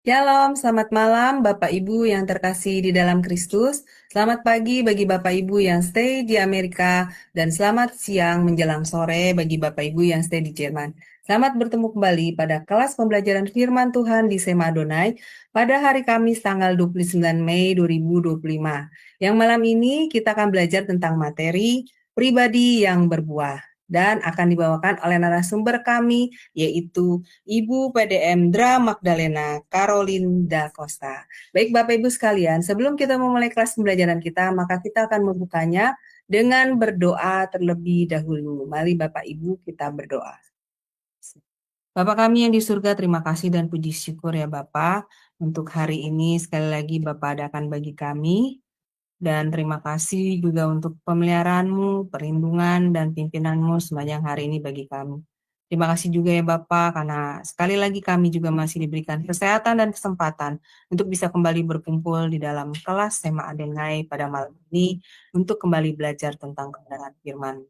Shalom, selamat malam Bapak Ibu yang terkasih di dalam Kristus. Selamat pagi bagi Bapak Ibu yang stay di Amerika dan selamat siang menjelang sore bagi Bapak Ibu yang stay di Jerman. Selamat bertemu kembali pada kelas pembelajaran firman Tuhan di Sema Adonai pada hari Kamis tanggal 29 Mei 2025. Yang malam ini kita akan belajar tentang materi pribadi yang berbuah dan akan dibawakan oleh narasumber kami yaitu Ibu PDM Dra Magdalena Caroline da Costa. Baik Bapak Ibu sekalian, sebelum kita memulai kelas pembelajaran kita, maka kita akan membukanya dengan berdoa terlebih dahulu. Mari Bapak Ibu kita berdoa. Bapak kami yang di surga, terima kasih dan puji syukur ya Bapak. Untuk hari ini sekali lagi Bapak adakan bagi kami. Dan terima kasih juga untuk pemeliharaan-Mu, perlindungan, dan pimpinanmu sepanjang hari ini bagi kami. Terima kasih juga ya Bapak, karena sekali lagi kami juga masih diberikan kesehatan dan kesempatan untuk bisa kembali berkumpul di dalam kelas Sema Adonai pada malam ini untuk kembali belajar tentang kebenaran firman.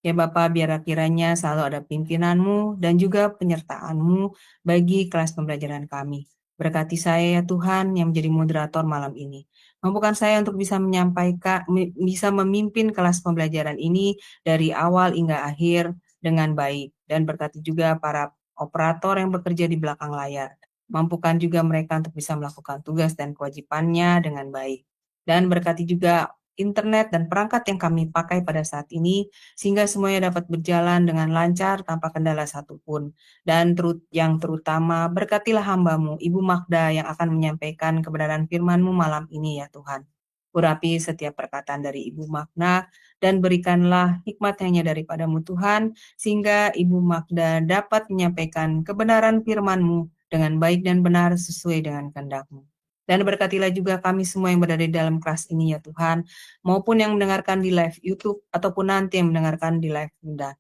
Ya Bapak, biar kiranya selalu ada pimpinan-Mu dan juga penyertaan-Mu bagi kelas pembelajaran kami. Berkati saya ya Tuhan yang menjadi moderator malam ini. Mampukan saya untuk bisa menyampaikan, bisa memimpin kelas pembelajaran ini dari awal hingga akhir dengan baik. Dan berkati juga para operator yang bekerja di belakang layar. Mampukan juga mereka untuk bisa melakukan tugas dan kewajibannya dengan baik. Dan berkati juga internet dan perangkat yang kami pakai pada saat ini, sehingga semuanya dapat berjalan dengan lancar tanpa kendala satupun. Dan yang terutama, berkatilah hamba-Mu, Ibu Magda, yang akan menyampaikan kebenaran firman-Mu malam ini ya Tuhan. Urapi setiap perkataan dari Ibu Magda, dan berikanlah hikmat hanya daripada-Mu Tuhan, sehingga Ibu Magda dapat menyampaikan kebenaran firman-Mu dengan baik dan benar sesuai dengan kehendak-Mu. Dan berkatilah juga kami semua yang berada di dalam kelas ini ya Tuhan, maupun yang mendengarkan di live YouTube, ataupun nanti yang mendengarkan di live Bunda.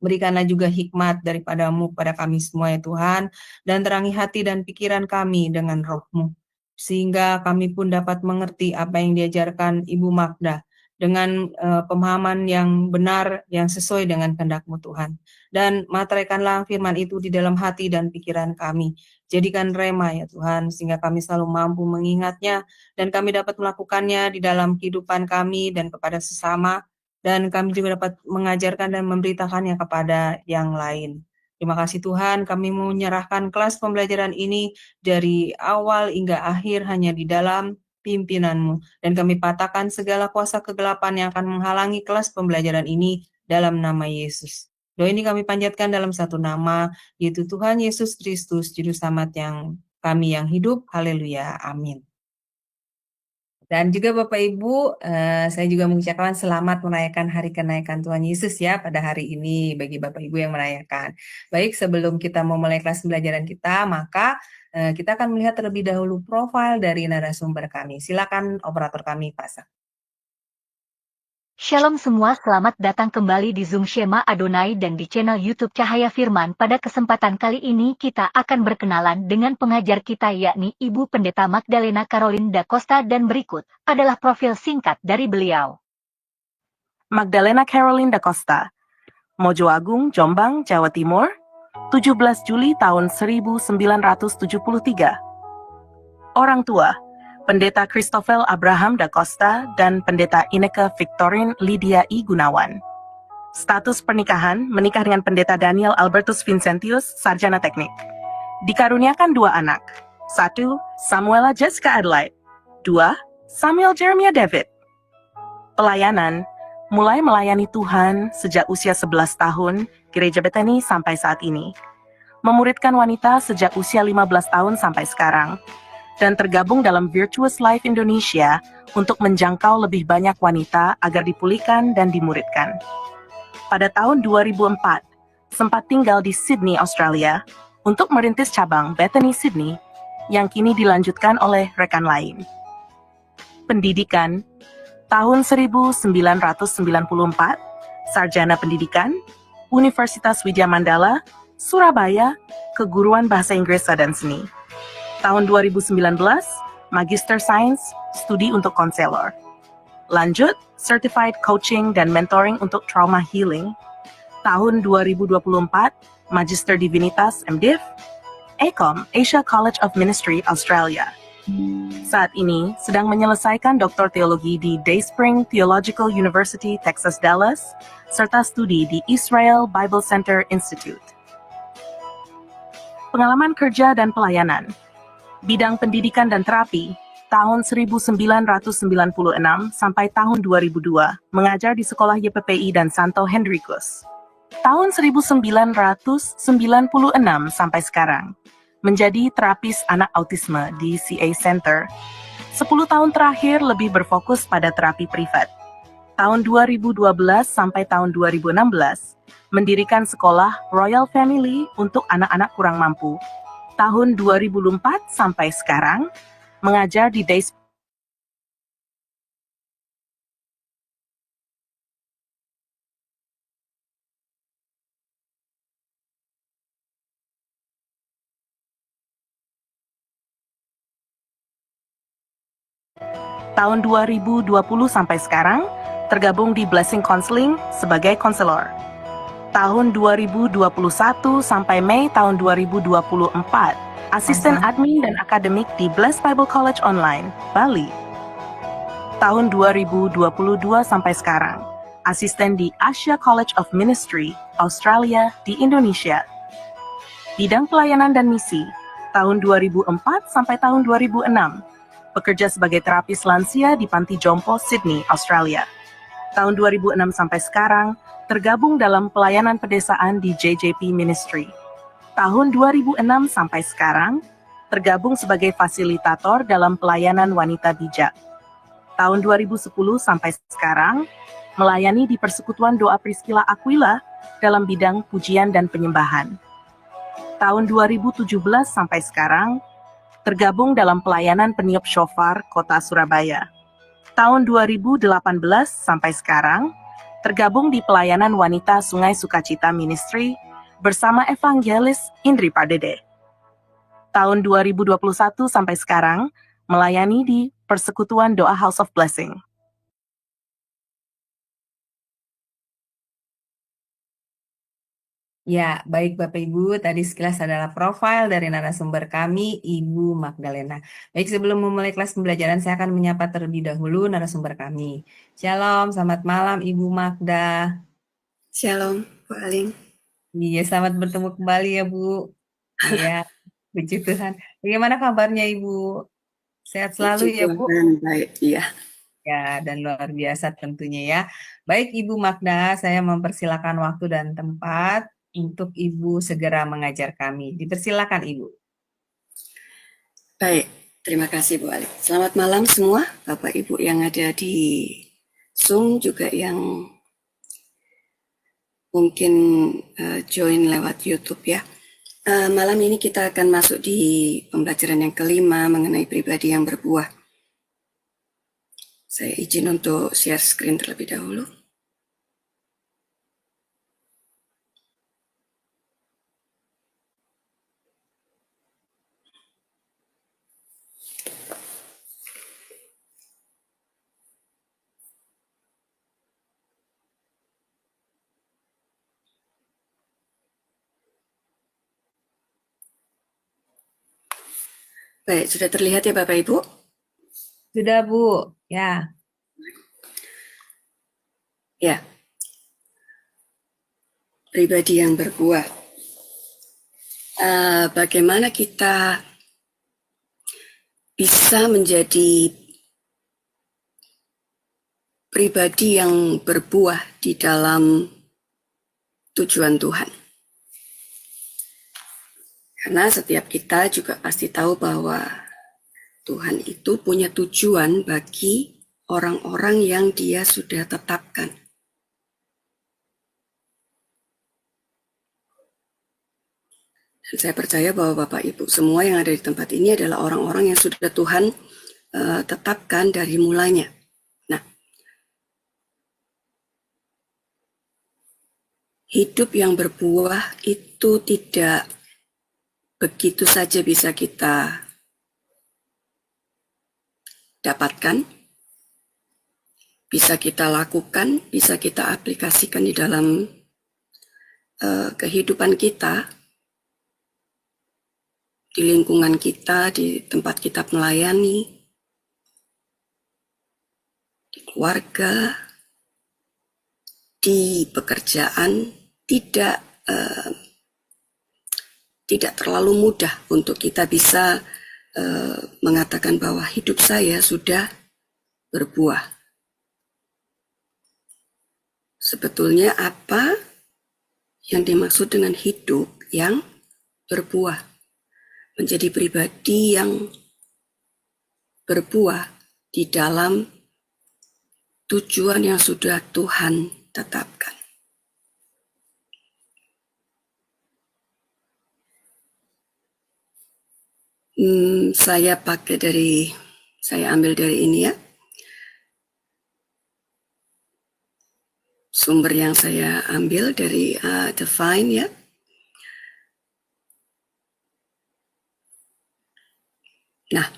Berikanlah juga hikmat daripada-Mu kepada kami semua ya Tuhan, dan terangi hati dan pikiran kami dengan roh-Mu, sehingga kami pun dapat mengerti apa yang diajarkan Ibu Magda, dengan pemahaman yang benar, yang sesuai dengan kehendak-Mu Tuhan. Dan materaikanlah firman itu di dalam hati dan pikiran kami. Jadikan rema ya Tuhan, sehingga kami selalu mampu mengingatnya, dan kami dapat melakukannya di dalam kehidupan kami dan kepada sesama, dan kami juga dapat mengajarkan dan memberitakannya kepada yang lain. Terima kasih Tuhan, kami menyerahkan kelas pembelajaran ini dari awal hingga akhir hanya di dalam pimpinan-Mu. Dan kami patahkan segala kuasa kegelapan yang akan menghalangi kelas pembelajaran ini dalam nama Yesus. Doa ini kami panjatkan dalam satu nama, yaitu Tuhan Yesus Kristus, Juru Selamat kami yang hidup. Haleluya. Amin. Dan juga Bapak Ibu, saya juga mengucapkan selamat merayakan hari kenaikan Tuhan Yesus ya pada hari ini bagi Bapak Ibu yang merayakan. Baik, sebelum kita memulai kelas pembelajaran kita, maka kita akan melihat terlebih dahulu profil dari narasumber kami. Silakan operator kami, Pak Sak. Shalom semua, selamat datang kembali di Zoom Sema Adonai dan di channel YouTube Cahaya Firman. Pada kesempatan kali ini kita akan berkenalan dengan pengajar kita yakni Ibu Pendeta Magdalena Caroline da Costa, dan berikut adalah profil singkat dari beliau. Magdalena Caroline da Costa, Mojo Agung, Jombang, Jawa Timur, 17 Juli tahun 1973. Orang tua, Pendeta Christopher Abraham da Costa dan Pendeta Ineke Victorine Lydia I. Gunawan. Status pernikahan, menikah dengan Pendeta Daniel Albertus Vincentius, sarjana teknik. Dikaruniakan 2 anak. 1. Samuela Jessica Adelaide. 2. Samuel Jeremiah David. Pelayanan, mulai melayani Tuhan sejak usia 11 tahun, Gereja Bethany sampai saat ini. Memuridkan wanita sejak usia 15 tahun sampai sekarang. Dan tergabung dalam Virtuous Life Indonesia untuk menjangkau lebih banyak wanita agar dipulihkan dan dimuridkan. Pada tahun 2004, sempat tinggal di Sydney, Australia, untuk merintis cabang Bethany Sydney, yang kini dilanjutkan oleh rekan lain. Pendidikan, tahun 1994, sarjana pendidikan, Universitas Widya Mandala, Surabaya, keguruan bahasa Inggris dan seni. Tahun 2019, Magister Sains, studi untuk konselor. Lanjut, Certified Coaching dan Mentoring untuk Trauma Healing. Tahun 2024, Magister Divinitas MDiv, ACOM, Asia College of Ministry, Australia. Saat ini sedang menyelesaikan doktor teologi di Dayspring Theological University, Texas, Dallas, serta studi di Israel Bible Center Institute. Pengalaman kerja dan pelayanan. Bidang pendidikan dan terapi, tahun 1996 sampai tahun 2002, mengajar di sekolah YPPI dan Santo Henricus. Tahun 1996 sampai sekarang, menjadi terapis anak autisme di CA Center. 10 tahun terakhir lebih berfokus pada terapi privat. Tahun 2012 sampai tahun 2016, mendirikan sekolah Royal Family untuk anak-anak kurang mampu. Tahun 2004 sampai sekarang, mengajar di Tahun 2020 sampai sekarang, tergabung di Blessing Counseling sebagai konselor. Tahun 2021 sampai Mei tahun 2024, asisten admin dan akademik di Bless Bible College Online, Bali. Tahun 2022 sampai sekarang, asisten di Asia College of Ministry, Australia di Indonesia. Bidang pelayanan dan misi, tahun 2004 sampai tahun 2006, bekerja sebagai terapis lansia di Panti Jompo, Sydney, Australia. Tahun 2006 sampai sekarang, tergabung dalam pelayanan pedesaan di JJP Ministry. Tahun 2006 sampai sekarang, tergabung sebagai fasilitator dalam pelayanan wanita bijak. Tahun 2010 sampai sekarang, melayani di Persekutuan Doa Priscilla Aquila dalam bidang pujian dan penyembahan. Tahun 2017 sampai sekarang, tergabung dalam pelayanan peniup shofar Kota Surabaya. Tahun 2018 sampai sekarang, tergabung di pelayanan wanita Sungai Sukacita Ministry bersama evangelis Indri Pardede. Tahun 2021 sampai sekarang, melayani di Persekutuan Doa House of Blessing. Ya, baik Bapak Ibu, tadi sekilas adalah profil dari narasumber kami, Ibu Magdalena. Baik, sebelum memulai kelas pembelajaran, saya akan menyapa terlebih dahulu narasumber kami. Shalom, selamat malam Ibu Magda. Shalom, Bu Aling. Iya, selamat bertemu kembali ya Bu. Iya, puji Tuhan. Bagaimana kabarnya Ibu? Sehat selalu ya Bu? Tuhan baik, iya. Ya, dan luar biasa tentunya ya. Baik Ibu Magda, saya mempersilakan waktu dan tempat untuk Ibu segera mengajar kami. Dipersilakan Ibu. Baik, terima kasih Bu Aling. Selamat malam semua, Bapak Ibu yang ada di Zoom, juga yang mungkin join lewat YouTube ya. Malam ini kita akan masuk di pembelajaran yang kelima mengenai pribadi yang berbuah. Saya izin untuk share screen terlebih dahulu. Baik, sudah terlihat ya Bapak Ibu? Sudah Bu, ya. Ya. Pribadi yang berbuah. Bagaimana kita bisa menjadi pribadi yang berbuah di dalam tujuan Tuhan? Karena setiap kita juga pasti tahu bahwa Tuhan itu punya tujuan bagi orang-orang yang Dia sudah tetapkan. Dan saya percaya bahwa Bapak Ibu semua yang ada di tempat ini adalah orang-orang yang sudah Tuhan tetapkan dari mulanya. Nah, hidup yang berbuah itu tidak begitu saja bisa kita dapatkan, bisa kita lakukan, bisa kita aplikasikan di dalam kehidupan kita, di lingkungan kita, di tempat kita melayani, di keluarga, di pekerjaan, tidak terlalu mudah untuk kita bisa mengatakan bahwa hidup saya sudah berbuah. Sebetulnya apa yang dimaksud dengan hidup yang berbuah? Menjadi pribadi yang berbuah di dalam tujuan yang sudah Tuhan tetapkan. Saya ambil dari ini ya. Sumber yang saya ambil dari The Vine ya. Nah,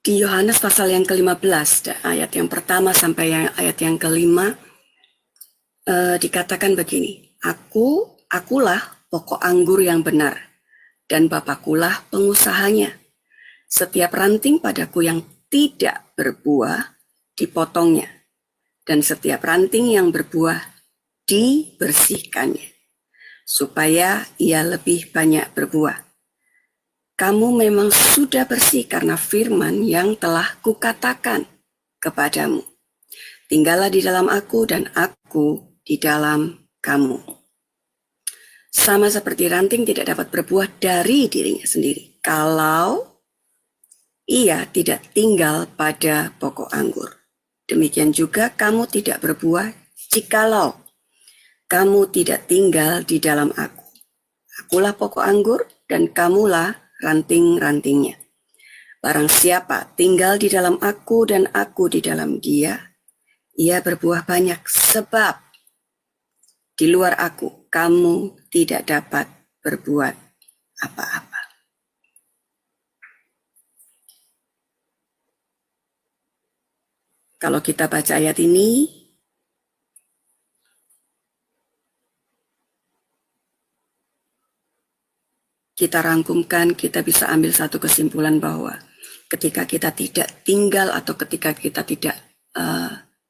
di Yohanes pasal yang ke-15, ayat yang pertama sampai ayat yang ke-5, dikatakan begini, Akulah pokok anggur yang benar, dan Bapakulah pengusahanya. Setiap ranting padaku yang tidak berbuah, dipotongnya, dan setiap ranting yang berbuah, dibersihkannya, supaya ia lebih banyak berbuah. Kamu memang sudah bersih karena firman yang telah kukatakan kepadamu. Tinggallah di dalam aku dan aku di dalam kamu. Sama seperti ranting tidak dapat berbuah dari dirinya sendiri kalau ia tidak tinggal pada pokok anggur. Demikian juga kamu tidak berbuah jikalau kamu tidak tinggal di dalam aku. Akulah pokok anggur dan kamulah ranting-rantingnya. Barang siapa tinggal di dalam aku dan aku di dalam dia, ia berbuah banyak, sebab di luar aku kamu tidak dapat berbuat apa-apa. Kalau kita baca ayat ini, kita rangkumkan, kita bisa ambil satu kesimpulan bahwa ketika kita tidak tinggal atau ketika kita tidak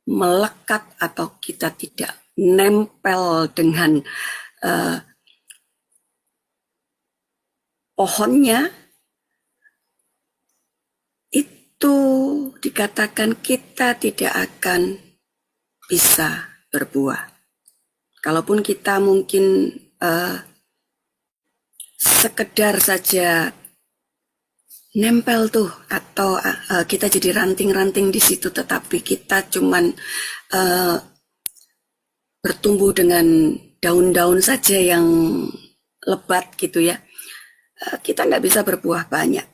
melekat atau kita tidak nempel dengan pohonnya, itu dikatakan kita tidak akan bisa berbuah. Kalaupun kita mungkin sekedar saja nempel tuh atau kita jadi ranting-ranting di situ, tetapi kita cuman bertumbuh dengan daun-daun saja yang lebat gitu ya, kita nggak bisa berbuah banyak.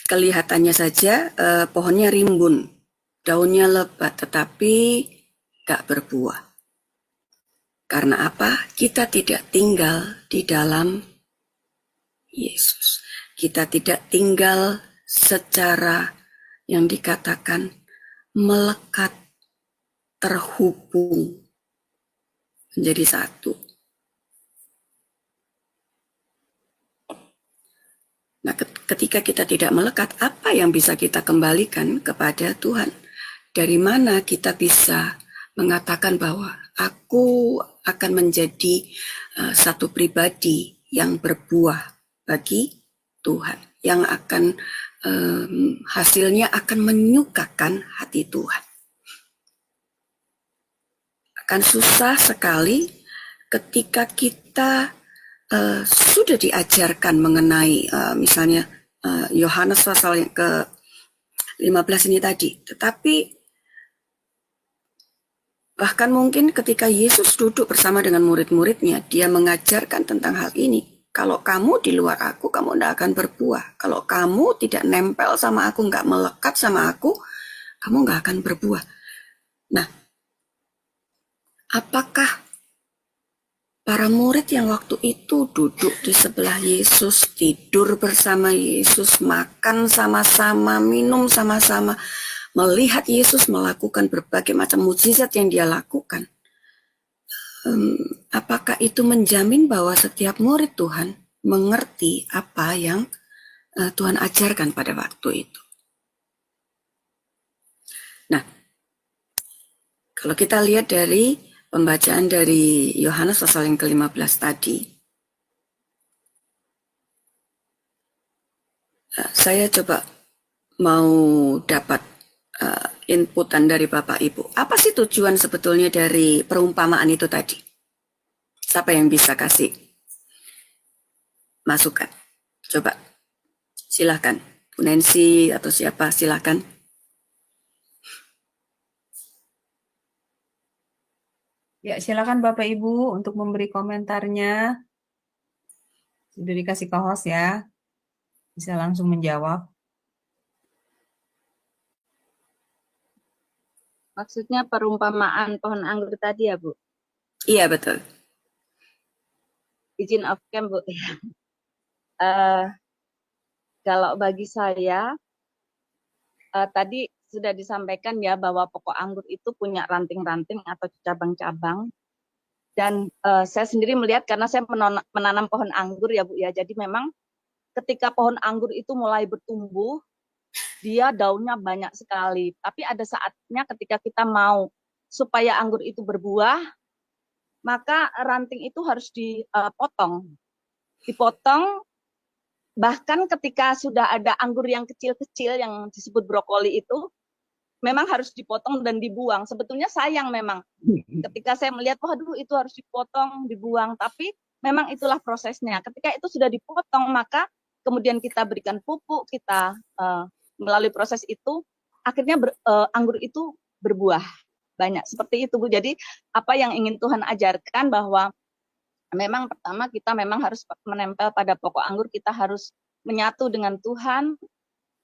Kelihatannya saja pohonnya rimbun, daunnya lebat, tetapi nggak berbuah. Karena apa? Kita tidak tinggal di dalam Yesus. Kita tidak tinggal secara yang dikatakan melekat, terhubung, menjadi satu. Nah, ketika kita tidak melekat, apa yang bisa kita kembalikan kepada Tuhan? Dari mana kita bisa mengatakan bahwa aku akan menjadi satu pribadi yang berbuah bagi Tuhan, yang akan hasilnya akan menyukakan hati Tuhan. Akan susah sekali ketika kita sudah diajarkan mengenai misalnya Yohanes pasal yang ke-15 ini tadi, tetapi bahkan mungkin ketika Yesus duduk bersama dengan murid-muridnya, dia mengajarkan tentang hal ini. Kalau kamu di luar aku, kamu tidak akan berbuah. Kalau kamu tidak nempel sama aku, nggak melekat sama aku, kamu nggak akan berbuah. Nah, apakah para murid yang waktu itu duduk di sebelah Yesus, tidur bersama Yesus, makan sama-sama, minum sama-sama, melihat Yesus melakukan berbagai macam mukjizat yang dia lakukan, apakah itu menjamin bahwa setiap murid Tuhan mengerti apa yang Tuhan ajarkan pada waktu itu? Nah, kalau kita lihat dari pembacaan dari Yohanes pasal yang ke-15 tadi, saya coba mau dapat inputan dari Bapak Ibu. Apa sih tujuan sebetulnya dari perumpamaan itu tadi? Siapa yang bisa kasih masukan? Coba, silahkan. Bu Nancy atau siapa, silahkan. Ya, silakan Bapak Ibu untuk memberi komentarnya. Sudah dikasih ke host ya. Bisa langsung menjawab. Maksudnya perumpamaan pohon anggur tadi ya, Bu? Iya, betul. Izin off cam, Bu. Kalau bagi saya, tadi sudah disampaikan ya bahwa pokok anggur itu punya ranting-ranting atau cabang-cabang. Dan saya sendiri melihat karena saya menanam pohon anggur ya, Bu ya. Jadi memang ketika pohon anggur itu mulai bertumbuh, dia daunnya banyak sekali. Tapi ada saatnya ketika kita mau supaya anggur itu berbuah, maka ranting itu harus dipotong. Dipotong, bahkan ketika sudah ada anggur yang kecil-kecil yang disebut brokoli itu, memang harus dipotong dan dibuang. Sebetulnya sayang memang. Ketika saya melihat, waduh itu harus dipotong, dibuang. Tapi memang itulah prosesnya. Ketika itu sudah dipotong, maka kemudian kita berikan pupuk, kita melalui proses itu, akhirnya anggur itu berbuah banyak. Seperti itu, Bu. Jadi apa yang ingin Tuhan ajarkan bahwa memang pertama kita memang harus menempel pada pokok anggur, kita harus menyatu dengan Tuhan,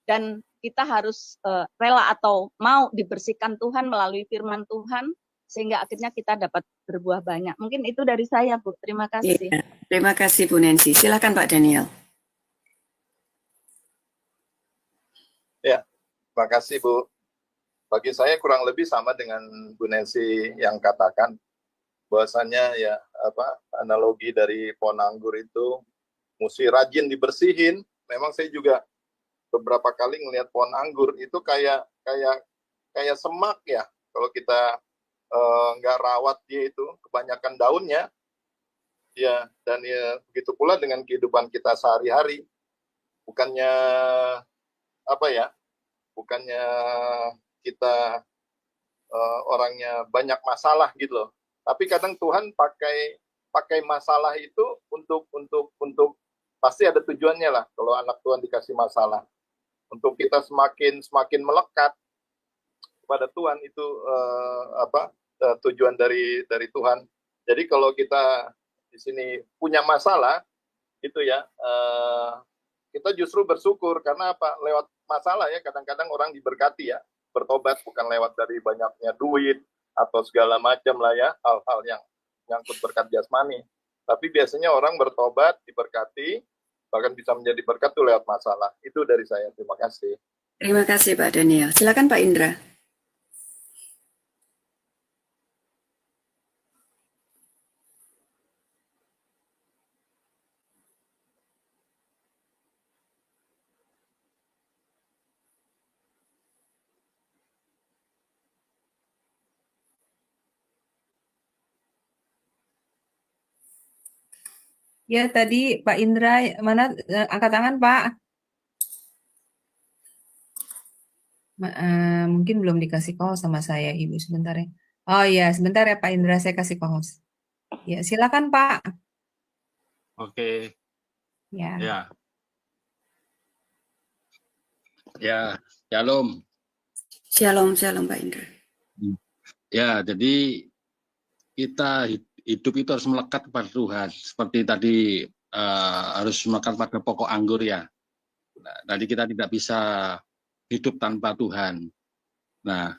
dan kita harus rela atau mau dibersihkan Tuhan melalui firman Tuhan, sehingga akhirnya kita dapat berbuah banyak. Mungkin itu dari saya, Bu. Terima kasih. Iya, terima kasih Bu Nancy. Silakan Pak Daniel. Ya, terima kasih Bu. Bagi saya kurang lebih sama dengan Bu Nancy yang katakan, bahwasannya ya analogi dari pohon anggur itu mesti rajin dibersihin. Memang saya juga beberapa kali ngelihat pohon anggur itu kayak semak ya. Kalau kita nggak rawat dia itu kebanyakan daunnya, ya, dan ya begitu pula dengan kehidupan kita sehari-hari. Bukannya bukannya kita orangnya banyak masalah gitu loh. Tapi kadang Tuhan pakai masalah itu untuk pasti ada tujuannya lah. Kalau anak Tuhan dikasih masalah, untuk kita semakin melekat kepada Tuhan, itu tujuan dari Tuhan. Jadi kalau kita di sini punya masalah itu ya, kita justru bersyukur karena apa? Lewat masalah ya kadang-kadang orang diberkati ya, bertobat bukan lewat dari banyaknya duit atau segala macam lah ya, hal-hal yang nyangkut berkat jasmani. Tapi biasanya orang bertobat, diberkati, bahkan bisa menjadi berkat tuh lewat masalah. Itu dari saya. Terima kasih. Terima kasih Pak Daniel. Silakan Pak Indra. Ya, tadi Pak Indra, mana angkat tangan Pak? Mungkin belum dikasih call sama saya, Ibu, sebentar ya. Oh iya, sebentar ya Pak Indra, saya kasih call host. Ya, silakan Pak. Oke, Ya. ya, shalom. Shalom Pak Indra. Ya, jadi kita hidup itu harus melekat kepada Tuhan. Seperti tadi harus melekat pada pokok anggur ya. Nah, tadi kita tidak bisa hidup tanpa Tuhan. Nah,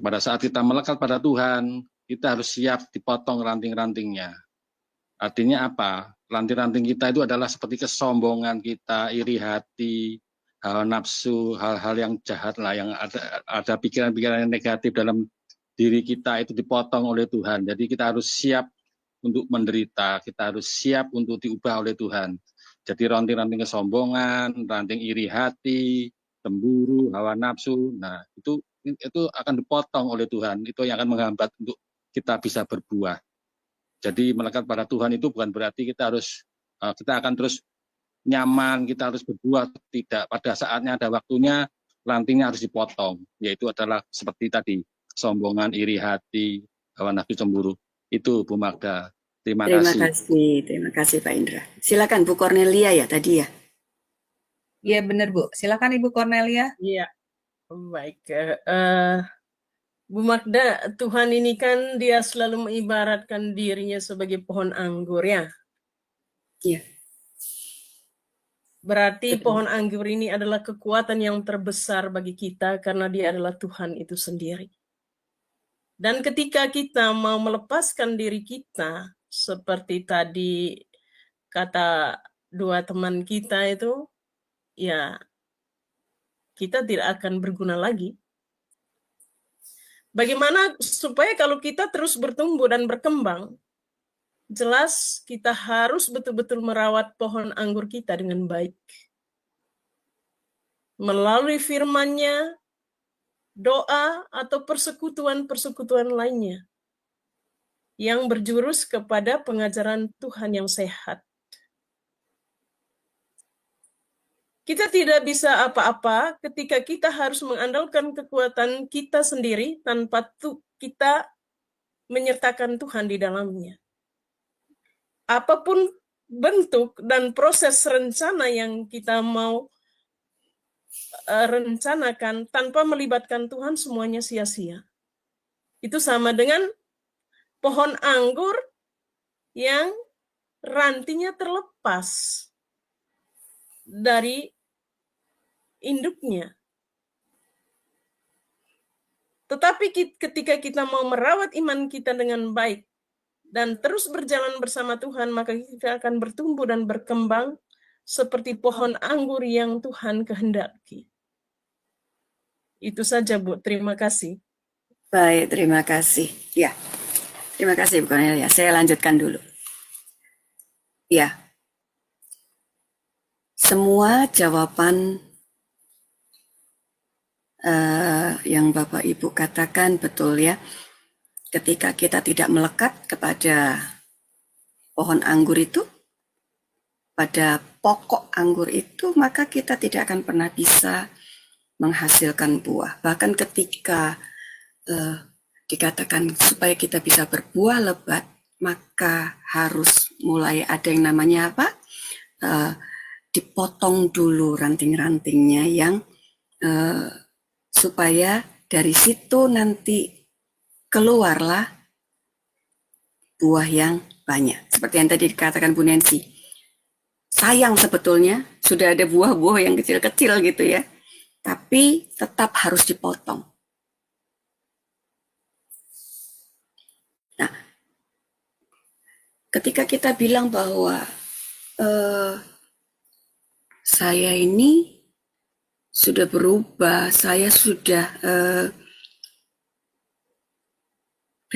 pada saat kita melekat pada Tuhan, kita harus siap dipotong ranting-rantingnya. Artinya apa? Ranting-ranting kita itu adalah seperti kesombongan kita, iri hati, hawa nafsu, hal-hal yang jahat lah, yang ada pikiran-pikiran yang negatif dalam diri kita itu dipotong oleh Tuhan. Jadi kita harus siap untuk menderita, kita harus siap untuk diubah oleh Tuhan. Jadi ranting-ranting kesombongan, ranting iri hati, cemburu, hawa nafsu, nah itu akan dipotong oleh Tuhan. Itu yang akan menghambat untuk kita bisa berbuah. Jadi melekat pada Tuhan itu bukan berarti kita akan terus nyaman, kita harus berbuah. Tidak, pada saatnya ada waktunya rantingnya harus dipotong. Yaitu adalah seperti tadi, kesombongan, iri hati, hawa nafsu, cemburu. Itu Bu Magda. Terima kasih. Terima kasih Pak Indra. Silakan Bu Cornelia ya tadi ya. Iya benar Bu. Silakan Ibu Cornelia. Iya, baik. Bu Magda, Tuhan ini kan dia selalu mengibaratkan dirinya sebagai pohon anggur ya. Iya. Berarti Betul. pohon anggur ini adalah kekuatan yang terbesar bagi kita karena dia adalah Tuhan itu sendiri. Dan ketika kita mau melepaskan diri kita, seperti tadi kata dua teman kita itu, ya kita tidak akan berguna lagi. Bagaimana supaya kalau kita terus bertumbuh dan berkembang, jelas kita harus betul-betul merawat pohon anggur kita dengan baik. Melalui firman-Nya, doa, atau persekutuan-persekutuan lainnya yang berjurus kepada pengajaran Tuhan yang sehat. Kita tidak bisa apa-apa ketika kita harus mengandalkan kekuatan kita sendiri tanpa kita menyertakan Tuhan di dalamnya. Apapun bentuk dan proses rencana yang kita mau rencanakan tanpa melibatkan Tuhan, semuanya sia-sia. Itu sama dengan pohon anggur yang rantingnya terlepas dari induknya. Tetapi ketika kita mau merawat iman kita dengan baik dan terus berjalan bersama Tuhan, maka kita akan bertumbuh dan berkembang seperti pohon anggur yang Tuhan kehendaki. Itu saja, Bu. Terima kasih. Baik, terima kasih. Ya, terima kasih Bu Cornelia. Saya lanjutkan dulu. Ya, semua jawaban yang Bapak Ibu katakan betul ya. Ketika kita tidak melekat kepada pohon anggur itu, pada pokok anggur itu, maka kita tidak akan pernah bisa menghasilkan buah. Bahkan ketika dikatakan supaya kita bisa berbuah lebat, maka harus mulai ada yang namanya apa? Dipotong dulu ranting-rantingnya yang supaya dari situ nanti keluarlah buah yang banyak. Seperti yang tadi dikatakan Bu Nancy. Sayang sebetulnya sudah ada buah-buah yang kecil-kecil gitu ya. Tapi tetap harus dipotong. Nah, ketika kita bilang bahwa saya ini sudah berubah, saya sudah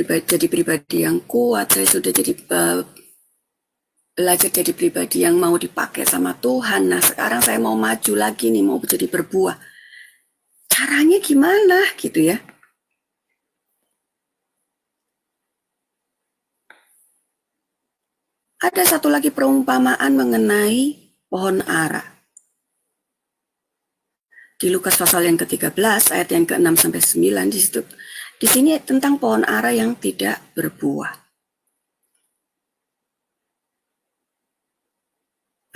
jadi pribadi yang kuat, saya sudah jadi belajar jadi pribadi yang mau dipakai sama Tuhan. Nah, sekarang saya mau maju lagi nih, mau jadi berbuah. Caranya gimana gitu ya? Ada satu lagi perumpamaan mengenai pohon ara. Di Lukas pasal yang ke-13 ayat yang ke-6 sampai 9 di situ. Di sini tentang pohon ara yang tidak berbuah.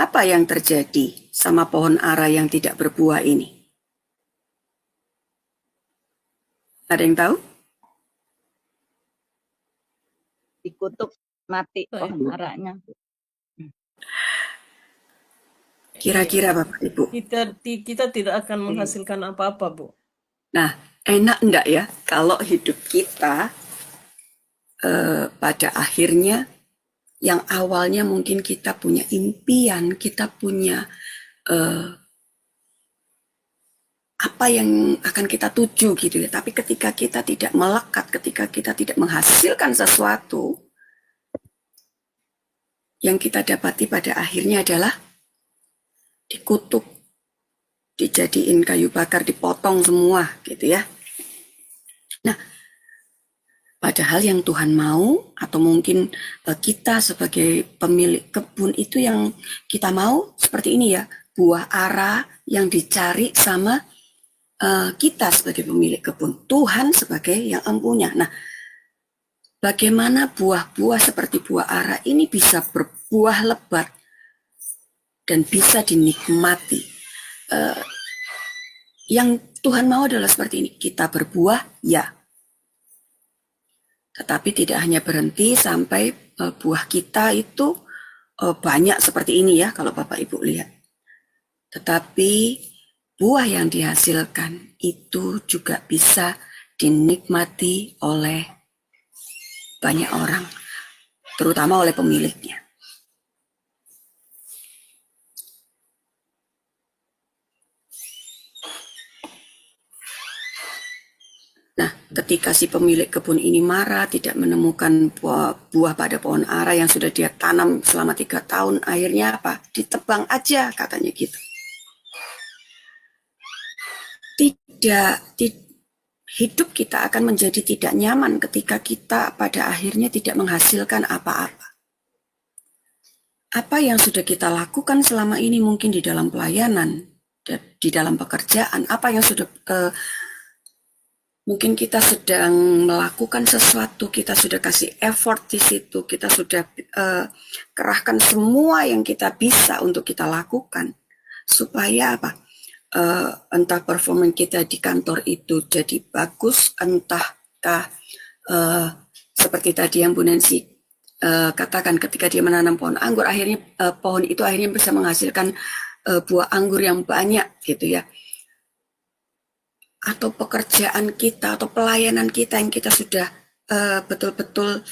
Apa yang terjadi sama pohon ara yang tidak berbuah ini? Ada yang tahu? Dikutuk mati pohon aranya. Kira-kira Bapak Ibu. Kita tidak akan menghasilkan apa-apa, Bu. Nah, enak enggak ya kalau hidup kita pada akhirnya yang awalnya mungkin kita punya impian, kita punya apa yang akan kita tuju gitu ya. Tapi ketika kita tidak melekat, ketika kita tidak menghasilkan sesuatu, yang kita dapati pada akhirnya adalah dikutuk, dijadiin kayu bakar, dipotong semua gitu ya. Nah, padahal yang Tuhan mau, atau mungkin kita sebagai pemilik kebun itu yang kita mau seperti ini ya, buah ara yang dicari sama kita sebagai pemilik kebun, Tuhan sebagai yang empunya. Nah, bagaimana buah-buah seperti buah ara ini bisa berbuah lebat dan bisa dinikmati. Yang Tuhan mau adalah seperti ini, kita berbuah, ya. Tetapi tidak hanya berhenti sampai buah kita itu banyak seperti ini ya, kalau Bapak Ibu lihat. Tetapi buah yang dihasilkan itu juga bisa dinikmati oleh banyak orang, terutama oleh pemiliknya. Nah, ketika si pemilik kebun ini marah, tidak menemukan buah pada pohon ara yang sudah dia tanam selama 3 tahun, akhirnya apa? Ditebang aja, katanya gitu. Hidup kita akan menjadi tidak nyaman ketika kita pada akhirnya tidak menghasilkan apa-apa. Apa yang sudah kita lakukan selama ini mungkin di dalam pelayanan, di dalam pekerjaan, apa yang sudah mungkin kita sedang melakukan sesuatu, kita sudah kasih effort di situ, kita sudah kerahkan semua yang kita bisa untuk kita lakukan, supaya apa? Entah performa kita di kantor itu jadi bagus, entahkah seperti tadi yang Bu Nancy katakan, ketika dia menanam pohon anggur, akhirnya pohon itu akhirnya bisa menghasilkan buah anggur yang banyak gitu ya. Atau pekerjaan kita atau pelayanan kita yang kita sudah betul-betul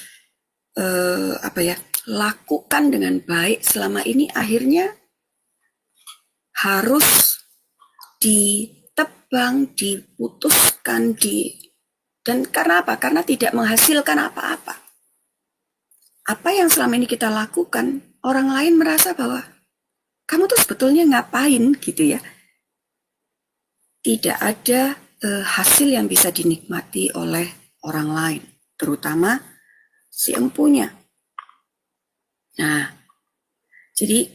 lakukan dengan baik selama ini, akhirnya harus ditebang, diputuskan, dan karena apa? Karena tidak menghasilkan apa-apa. Apa yang selama ini kita lakukan, orang lain merasa bahwa kamu tuh sebetulnya ngapain gitu ya. Tidak ada hasil yang bisa dinikmati oleh orang lain, terutama si empunya. Nah, jadi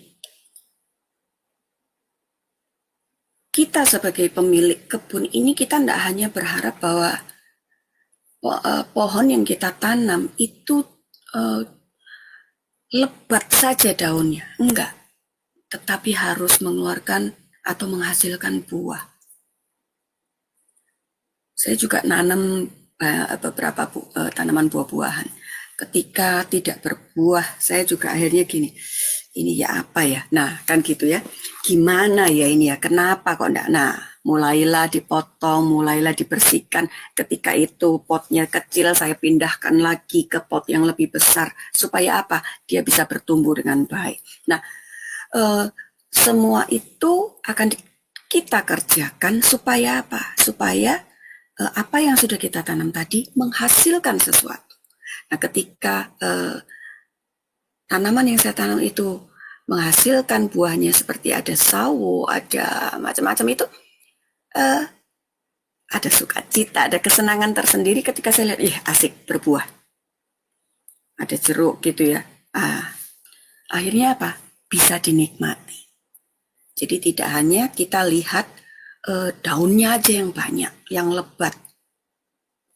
kita sebagai pemilik kebun ini, kita tidak hanya berharap bahwa pohon yang kita tanam itu lebat saja daunnya, enggak. Tetapi harus mengeluarkan atau menghasilkan buah. Saya juga nanam beberapa tanaman buah-buahan. Ketika tidak berbuah, saya juga akhirnya gini, ini ya apa ya? Nah, kan gitu ya. Gimana ya ini ya? Kenapa kok enggak? Nah, mulailah dipotong, mulailah dibersihkan. Ketika itu potnya kecil, saya pindahkan lagi ke pot yang lebih besar. Supaya apa? Dia bisa bertumbuh dengan baik. Nah, semua itu akan kita kerjakan supaya apa? Supaya apa yang sudah kita tanam tadi menghasilkan sesuatu. Nah, ketika tanaman yang saya tanam itu menghasilkan buahnya seperti ada sawo, ada macam-macam itu, ada sukacita, ada kesenangan tersendiri ketika saya lihat, asik berbuah. Ada jeruk gitu ya. Akhirnya apa? Bisa dinikmati. Jadi tidak hanya kita lihat daunnya aja yang banyak, yang lebat.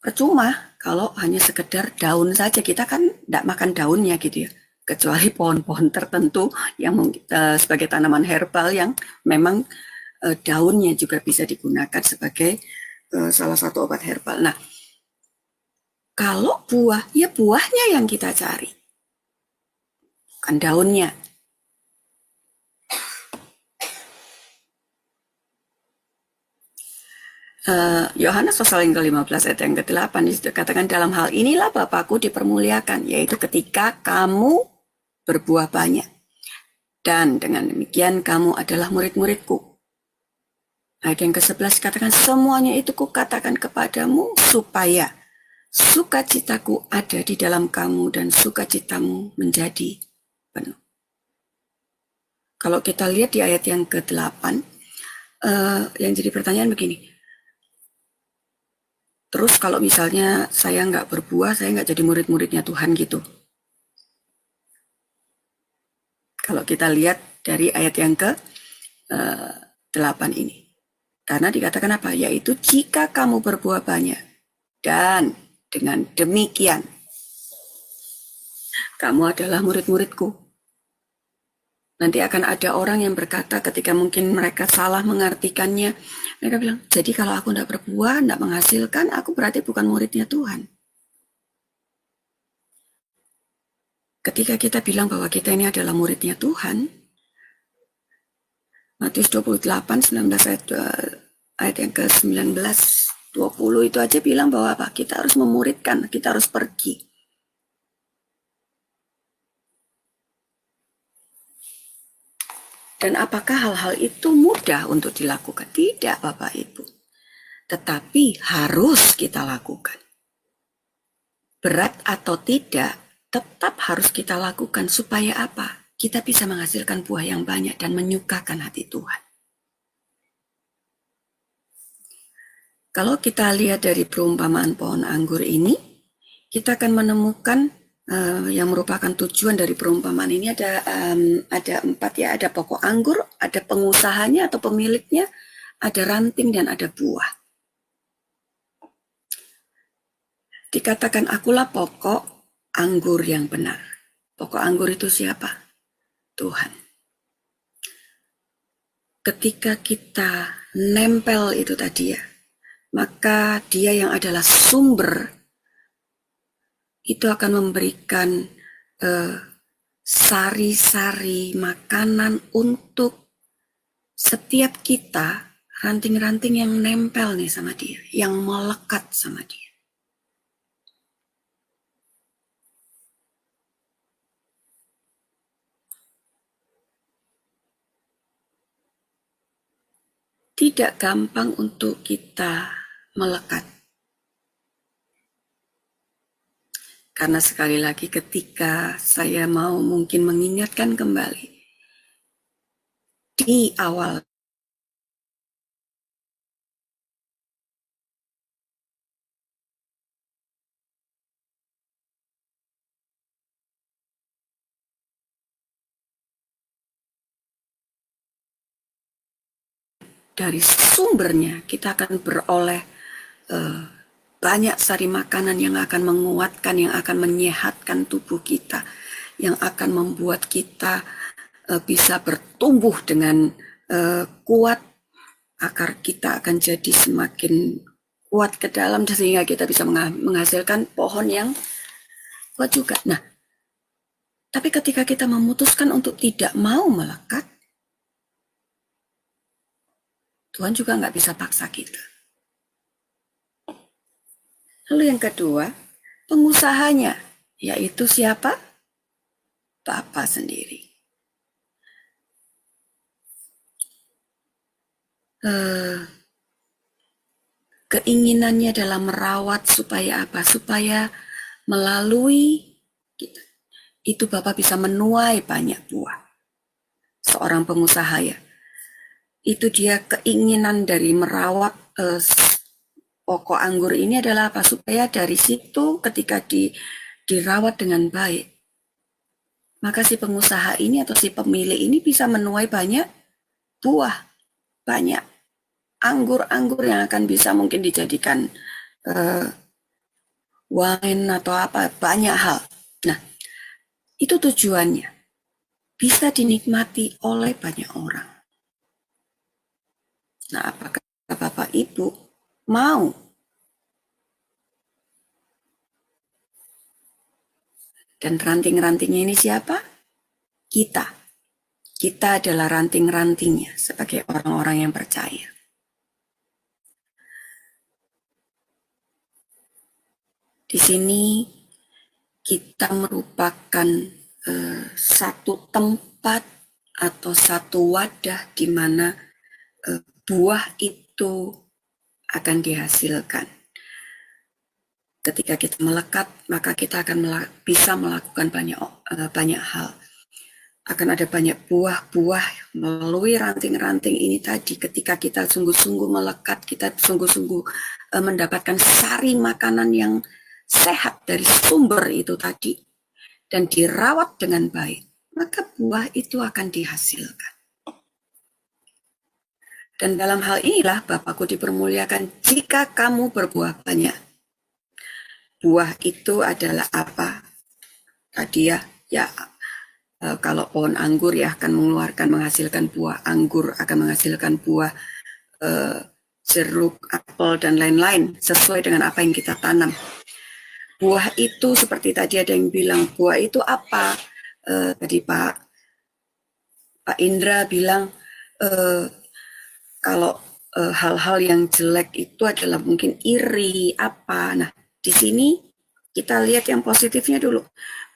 Percuma kalau hanya sekedar daun saja, kita kan tidak makan daunnya gitu ya. Kecuali pohon-pohon tertentu yang sebagai tanaman herbal yang memang daunnya juga bisa digunakan sebagai salah satu obat herbal. Nah, kalau buah, ya buahnya yang kita cari, bukan daunnya. Yohanes pasal yang ke-15 ayat yang ke-8 disitu katakan, dalam hal inilah Bapakku dipermuliakan, yaitu ketika kamu berbuah banyak, dan dengan demikian kamu adalah murid-muridku. Ayat yang ke-11 katakan, semuanya itu kukatakan kepadamu supaya sukacitaku ada di dalam kamu dan sukacitamu menjadi penuh. Kalau kita lihat di ayat yang ke-8, yang jadi pertanyaan begini, terus kalau misalnya saya nggak berbuah, saya nggak jadi murid-muridnya Tuhan gitu. Kalau kita lihat dari ayat yang ke-8 ini. Karena dikatakan apa? Yaitu jika kamu berbuah banyak, dan dengan demikian, kamu adalah murid-muridku. Nanti akan ada orang yang berkata ketika mungkin mereka salah mengartikannya, mereka bilang, jadi kalau aku tidak berbuah, tidak menghasilkan, aku berarti bukan muridnya Tuhan. Ketika kita bilang bahwa kita ini adalah muridnya Tuhan, Matius 28, 19 ayat yang ke-19, 20 itu aja bilang bahwa apa? Kita harus memuridkan, kita harus pergi. Dan apakah hal-hal itu mudah untuk dilakukan? Tidak, Bapak Ibu. Tetapi harus kita lakukan. Berat atau tidak, tetap harus kita lakukan supaya apa? Kita bisa menghasilkan buah yang banyak dan menyukakan hati Tuhan. Kalau kita lihat dari perumpamaan pohon anggur ini, kita akan menemukan yang merupakan tujuan dari perumpamaan ini ada 4 ya, ada pokok anggur, ada pengusahanya atau pemiliknya, ada ranting dan ada buah. Dikatakan akulah pokok anggur yang benar. Pokok anggur itu siapa? Tuhan. Ketika kita nempel itu tadi ya, maka dia yang adalah sumber itu akan memberikan sari-sari makanan untuk setiap kita, ranting-ranting yang nempel nih sama dia, yang melekat sama dia. Tidak gampang untuk kita melekat. Karena sekali lagi ketika saya mau mungkin mengingatkan kembali di awal dari sumbernya kita akan beroleh banyak sari makanan yang akan menguatkan, yang akan menyehatkan tubuh kita, yang akan membuat kita bisa bertumbuh dengan kuat, akar kita akan jadi semakin kuat ke dalam sehingga kita bisa menghasilkan pohon yang kuat juga. Nah, tapi ketika kita memutuskan untuk tidak mau melekat, Tuhan juga nggak bisa paksa kita. Lalu yang kedua, pengusahanya, yaitu siapa? Bapa sendiri. Keinginannya dalam merawat supaya apa? Supaya melalui kita, itu Bapa bisa menuai banyak buah. Seorang pengusaha ya, itu dia keinginan dari merawat pokok anggur ini adalah apa? Supaya dari situ ketika dirawat dengan baik, maka si pengusaha ini atau si pemilik ini bisa menuai banyak buah, banyak anggur-anggur yang akan bisa mungkin dijadikan wine atau apa, banyak hal. Nah, itu tujuannya. Bisa dinikmati oleh banyak orang. Nah, apakah Bapak Ibu mau? Dan ranting-rantingnya ini siapa? Kita. Kita adalah ranting-rantingnya sebagai orang-orang yang percaya. Di sini kita merupakan satu tempat atau satu wadah di mana buah itu akan dihasilkan. Ketika kita melekat, maka kita akan bisa melakukan banyak hal. akan ada banyak buah-buah melalui ranting-ranting ini tadi. Ketika kita sungguh-sungguh melekat, kita sungguh-sungguh mendapatkan sari makanan yang sehat dari sumber itu tadi, dan dirawat dengan baik, maka buah itu akan dihasilkan. Dan dalam hal inilah Bapakku dipermuliakan, jika kamu berbuah banyak. Buah itu adalah apa? Tadi ya kalau pohon anggur ya akan menghasilkan buah anggur, akan menghasilkan buah jeruk, apel, dan lain-lain sesuai dengan apa yang kita tanam. Buah itu seperti tadi ada yang bilang, buah itu apa? Tadi Pak Indra bilang kalau hal-hal yang jelek itu adalah mungkin iri, apa. Nah, di sini kita lihat yang positifnya dulu.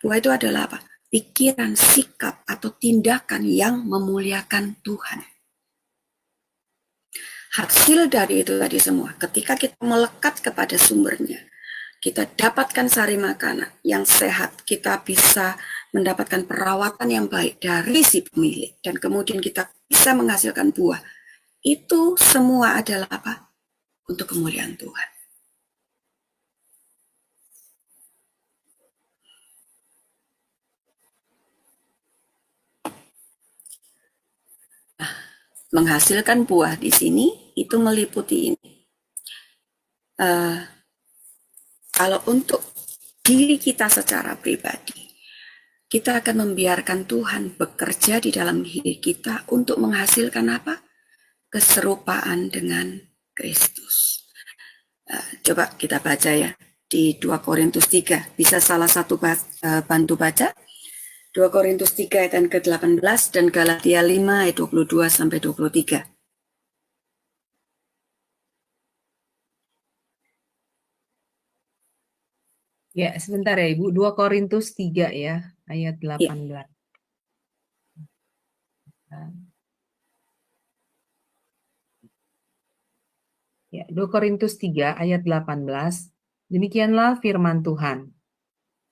Buah itu adalah apa? Pikiran, sikap, atau tindakan yang memuliakan Tuhan. Hasil dari itu tadi semua, ketika kita melekat kepada sumbernya, kita dapatkan sari makanan yang sehat, kita bisa mendapatkan perawatan yang baik dari si pemilik, dan kemudian kita bisa menghasilkan buah. Itu semua adalah apa? Untuk kemuliaan Tuhan. Nah, menghasilkan buah di sini itu meliputi ini. Kalau untuk diri kita secara pribadi, kita akan membiarkan Tuhan bekerja di dalam diri kita untuk menghasilkan apa? Keserupaan dengan Kristus. Coba kita baca ya di 2 Korintus 3. Bisa salah satu bantu baca? 2 Korintus 3 ayat ke-18 dan Galatia 5 ayat 22 sampai 23. Ya, sebentar ya Ibu. 2 Korintus 3 ya, ayat 18. Ya, 2 Korintus 3 ayat 18. Demikianlah firman Tuhan.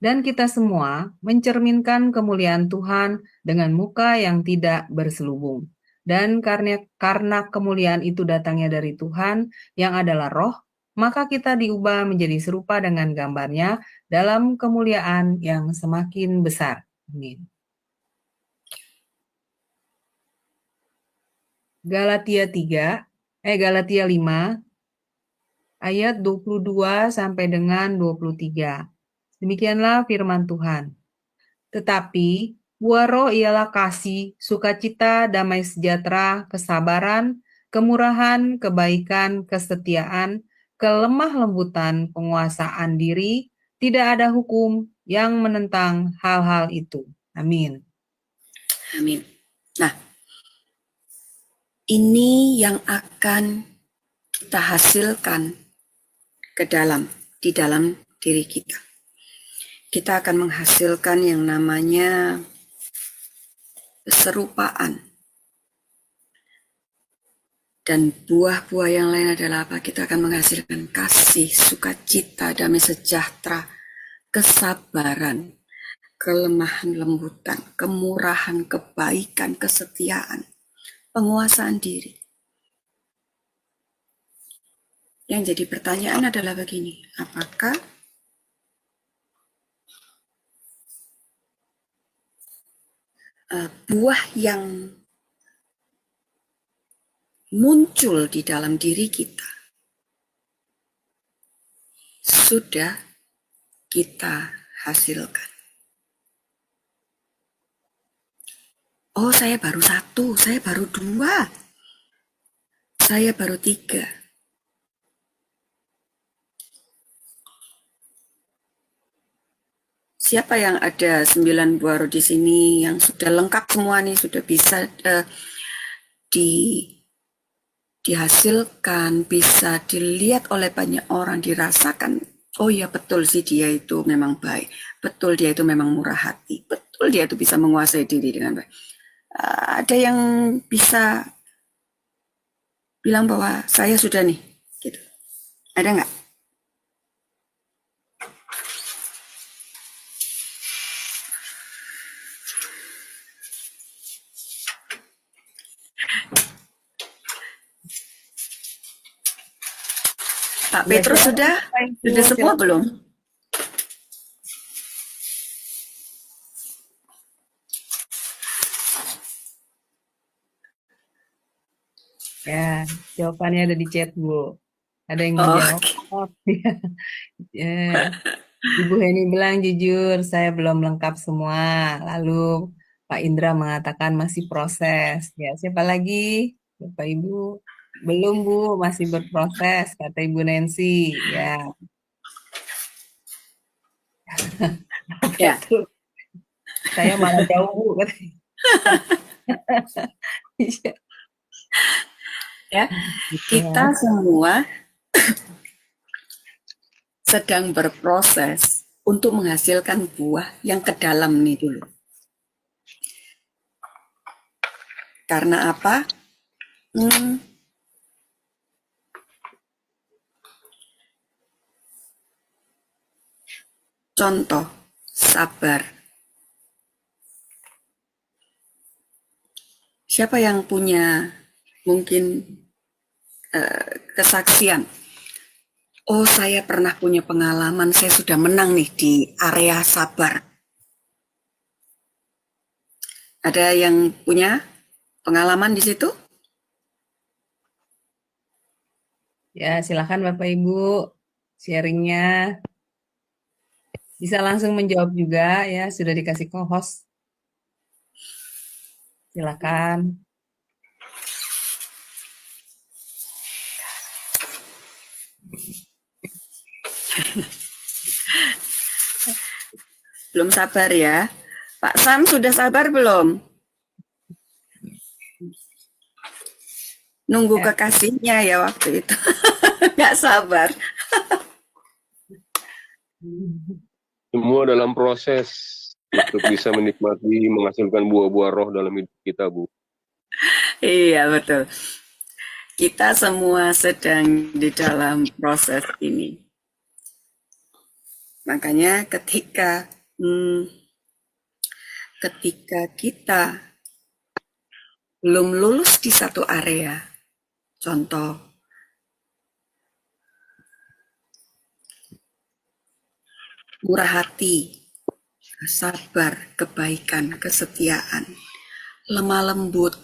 Dan kita semua mencerminkan kemuliaan Tuhan dengan muka yang tidak berselubung. Dan karena kemuliaan itu datangnya dari Tuhan yang adalah roh, maka kita diubah menjadi serupa dengan gambarnya dalam kemuliaan yang semakin besar. Amin. Galatia 5 ayat 22 sampai dengan 23. Demikianlah firman Tuhan. Tetapi buah roh ialah kasih, sukacita, damai sejahtera, kesabaran, kemurahan, kebaikan, kesetiaan, kelemah lembutan, penguasaan diri. Tidak ada hukum yang menentang hal-hal itu. Amin. Amin. Nah, ini yang akan kita hasilkan di dalam diri kita. Kita akan menghasilkan yang namanya keserupaan. Dan buah-buah yang lain adalah apa? Kita akan menghasilkan kasih, sukacita, damai sejahtera, kesabaran, kelemahan lembutan, kemurahan, kebaikan, kesetiaan, penguasaan diri. Yang jadi pertanyaan adalah begini, apakah buah yang muncul di dalam diri kita sudah kita hasilkan? Oh, saya baru 1, saya baru 2, saya baru 3. Siapa yang ada 9 buah roh di sini yang sudah lengkap semua nih, sudah bisa dihasilkan, bisa dilihat oleh banyak orang, dirasakan. Oh ya, betul sih dia itu memang baik, betul dia itu memang murah hati, betul dia itu bisa menguasai diri dengan baik. Ada yang bisa bilang bahwa saya sudah nih, gitu. Ada nggak? Pak Ya, Petrus silakan sudah Bapak Ibu, semua silakan. belum? Ya, jawabannya ada di chat, Bu. Ada yang Oh, menjawab. Ya. Ibu Heni bilang jujur, saya belum lengkap semua. Lalu Pak Indra mengatakan masih proses. Ya, siapa lagi? Bapak Ibu. Belum, Bu, masih berproses, kata Ibu Nancy. Ya, ya. Petrus. Saya malah jauh, Bu, katanya. Iya, Ya, gitu. kita semua sedang berproses untuk menghasilkan buah yang ke dalam nih dulu. Karena apa? Contoh, sabar. Siapa yang punya mungkin kesaksian? Oh, saya pernah punya pengalaman, saya sudah menang nih di area sabar. Ada yang punya pengalaman di situ? Ya, silakan Bapak Ibu sharingnya. Bisa langsung menjawab juga ya, sudah dikasih co-host. Silakan. Belum sabar ya. Pak Sam sudah sabar belum? Nunggu Ya. kekasihnya ya waktu itu. Nggak sabar. Semua dalam proses untuk bisa menikmati, menghasilkan buah-buah roh dalam hidup kita, Bu. Iya, betul. Kita semua sedang di dalam proses ini. Makanya ketika kita belum lulus di satu area, contoh, murah hati, sabar, kebaikan, kesetiaan, lemah lembut,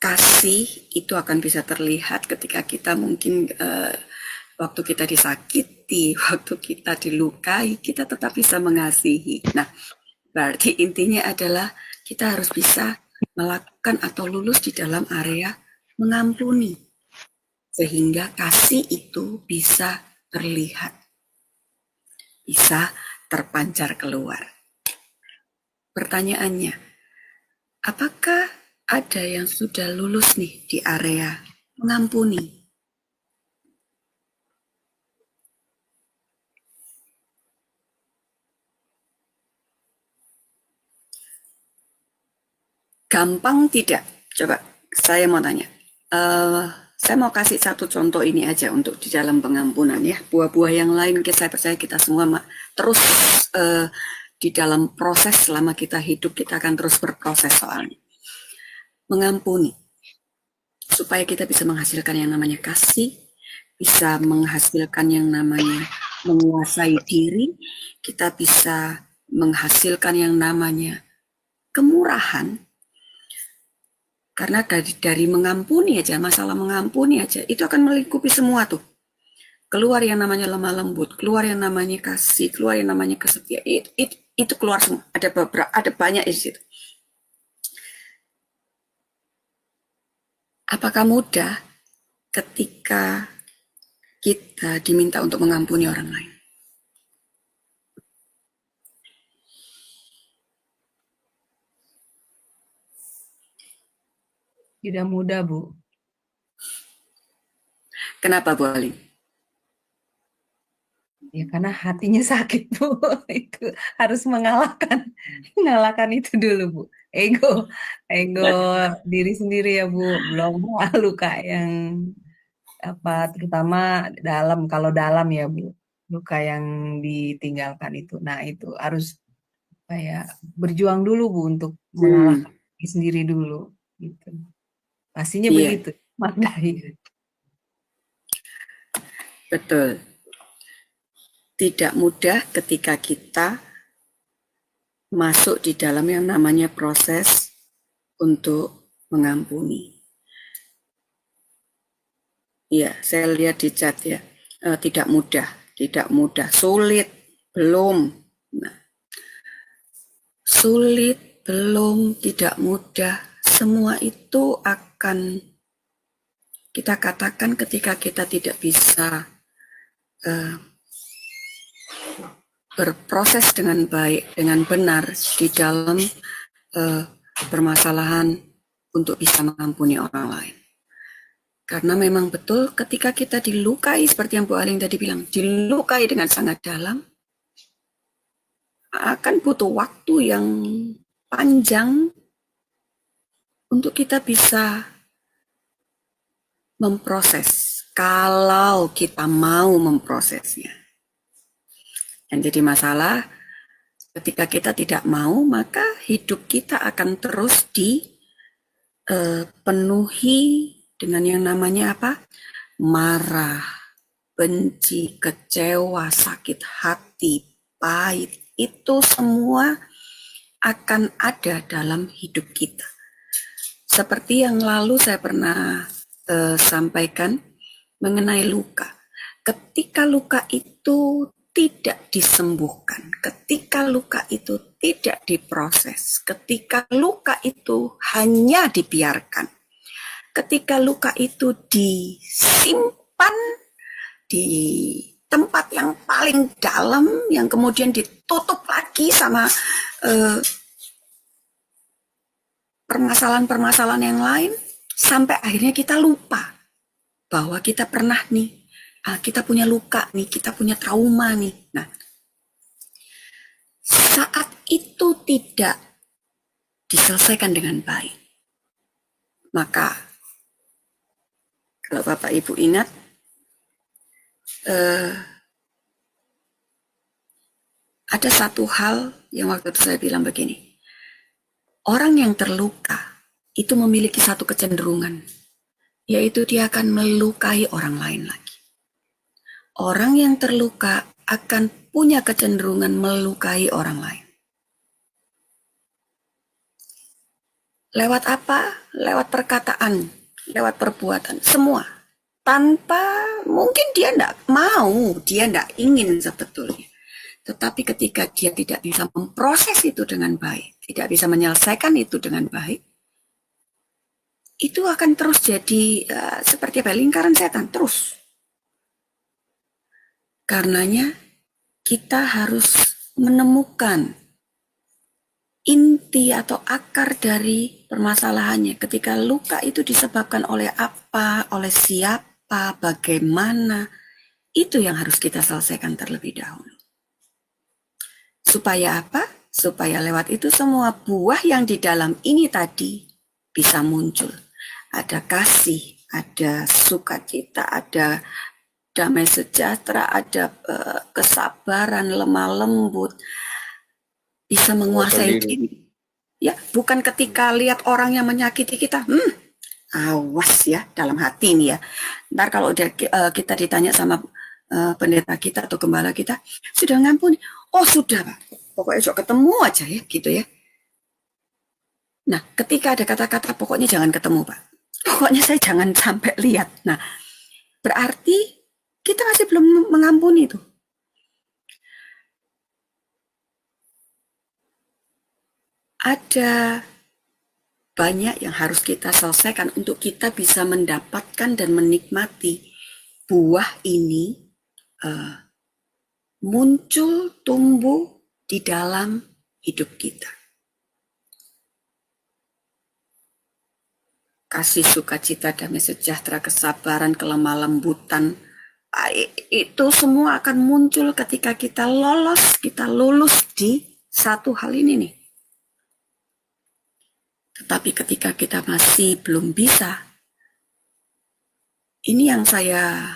kasih itu akan bisa terlihat ketika kita mungkin waktu kita disakiti, waktu kita dilukai, kita tetap bisa mengasihi. Nah, berarti intinya adalah kita harus bisa melakukan atau lulus di dalam area mengampuni. Sehingga kasih itu bisa terlihat, bisa terpancar keluar. Pertanyaannya, apakah ada yang sudah lulus nih di area mengampuni? Gampang tidak? Coba saya mau tanya. Saya mau kasih satu contoh ini aja untuk di dalam pengampunan ya. Buah-buah yang lain saya percaya kita semua terus di dalam proses selama kita hidup, kita akan terus berproses soalnya. Mengampuni. Supaya kita bisa menghasilkan yang namanya kasih, bisa menghasilkan yang namanya menguasai diri, kita bisa menghasilkan yang namanya kemurahan. Karena dari mengampuni aja, masalah mengampuni aja, itu akan melingkupi semua tuh. Keluar yang namanya lemah lembut, keluar yang namanya kasih, keluar yang namanya kesetiaan, itu keluar semua. Ada banyak di situ. Apakah mudah ketika kita diminta untuk mengampuni orang lain? Tidak mudah, Bu. Kenapa, Bu Ali? Ya karena hatinya sakit, Bu. Itu harus mengalahkan itu dulu, Bu. Ego diri sendiri ya, Bu. Belum luka yang terutama kalau dalam ya, Bu. Luka yang ditinggalkan itu. Nah, itu harus berjuang dulu, Bu, untuk mengalahkan diri sendiri dulu gitu. Pastinya Iya, begitu, Magda. Iya. betul. Tidak mudah ketika kita masuk di dalam yang namanya proses untuk mengampuni. Iya, saya lihat di chat ya. Tidak mudah, sulit, belum. Nah, sulit, belum, tidak mudah. Semua itu akan kita katakan ketika kita tidak bisa berproses dengan baik, dengan benar di dalam permasalahan untuk bisa mengampuni orang lain. Karena memang betul ketika kita dilukai, seperti yang Bu Aling tadi bilang, dilukai dengan sangat dalam, akan butuh waktu yang panjang untuk kita bisa memproses, kalau kita mau memprosesnya. Yang jadi masalah, ketika kita tidak mau, maka hidup kita akan terus dipenuhi dengan yang namanya apa? Marah, benci, kecewa, sakit hati, pahit. Itu semua akan ada dalam hidup kita. Seperti yang lalu saya pernah sampaikan mengenai luka. Ketika luka itu tidak disembuhkan, ketika luka itu tidak diproses, ketika luka itu hanya dibiarkan, ketika luka itu disimpan di tempat yang paling dalam, yang kemudian ditutup lagi sama permasalahan-permasalahan yang lain, sampai akhirnya kita lupa bahwa kita pernah nih, kita punya luka nih, kita punya trauma nih. Nah, saat itu tidak diselesaikan dengan baik, maka kalau Bapak Ibu ingat, ada satu hal yang waktu itu saya bilang begini, orang yang terluka itu memiliki satu kecenderungan, yaitu dia akan melukai orang lain lagi. Orang yang terluka akan punya kecenderungan melukai orang lain. Lewat apa? Lewat perkataan, lewat perbuatan, semua. Tanpa, mungkin dia tidak mau, dia tidak ingin sebetulnya. Tetapi ketika dia tidak bisa memproses itu dengan baik, tidak bisa menyelesaikan itu dengan baik, itu akan terus jadi seperti apa? Lingkaran setan, terus. Karenanya kita harus menemukan inti atau akar dari permasalahannya. Ketika luka itu disebabkan oleh apa, oleh siapa, bagaimana, itu yang harus kita selesaikan terlebih dahulu. Supaya apa? Supaya lewat itu semua buah yang di dalam ini tadi bisa muncul. Ada kasih, ada sukacita, ada damai sejahtera, ada kesabaran, lemah lembut, bisa menguasai diri. Ya, bukan ketika lihat orang yang menyakiti kita, awas ya dalam hati nih ya. Ntar kalau kita ditanya sama pendeta kita atau gembala kita, sudah ngampuni? Oh sudah Pak, pokoknya ketemu aja ya gitu ya. Nah, ketika ada kata-kata pokoknya jangan ketemu Pak, pokoknya saya jangan sampai lihat. Nah, berarti kita masih belum mengampuni itu. Ada banyak yang harus kita selesaikan untuk kita bisa mendapatkan dan menikmati buah ini muncul, tumbuh di dalam hidup kita. Kasih, sukacita, damai sejahtera, kesabaran, kelemah lembutan, itu semua akan muncul ketika kita lulus di satu hal ini nih. Tetapi ketika kita masih belum bisa, ini yang saya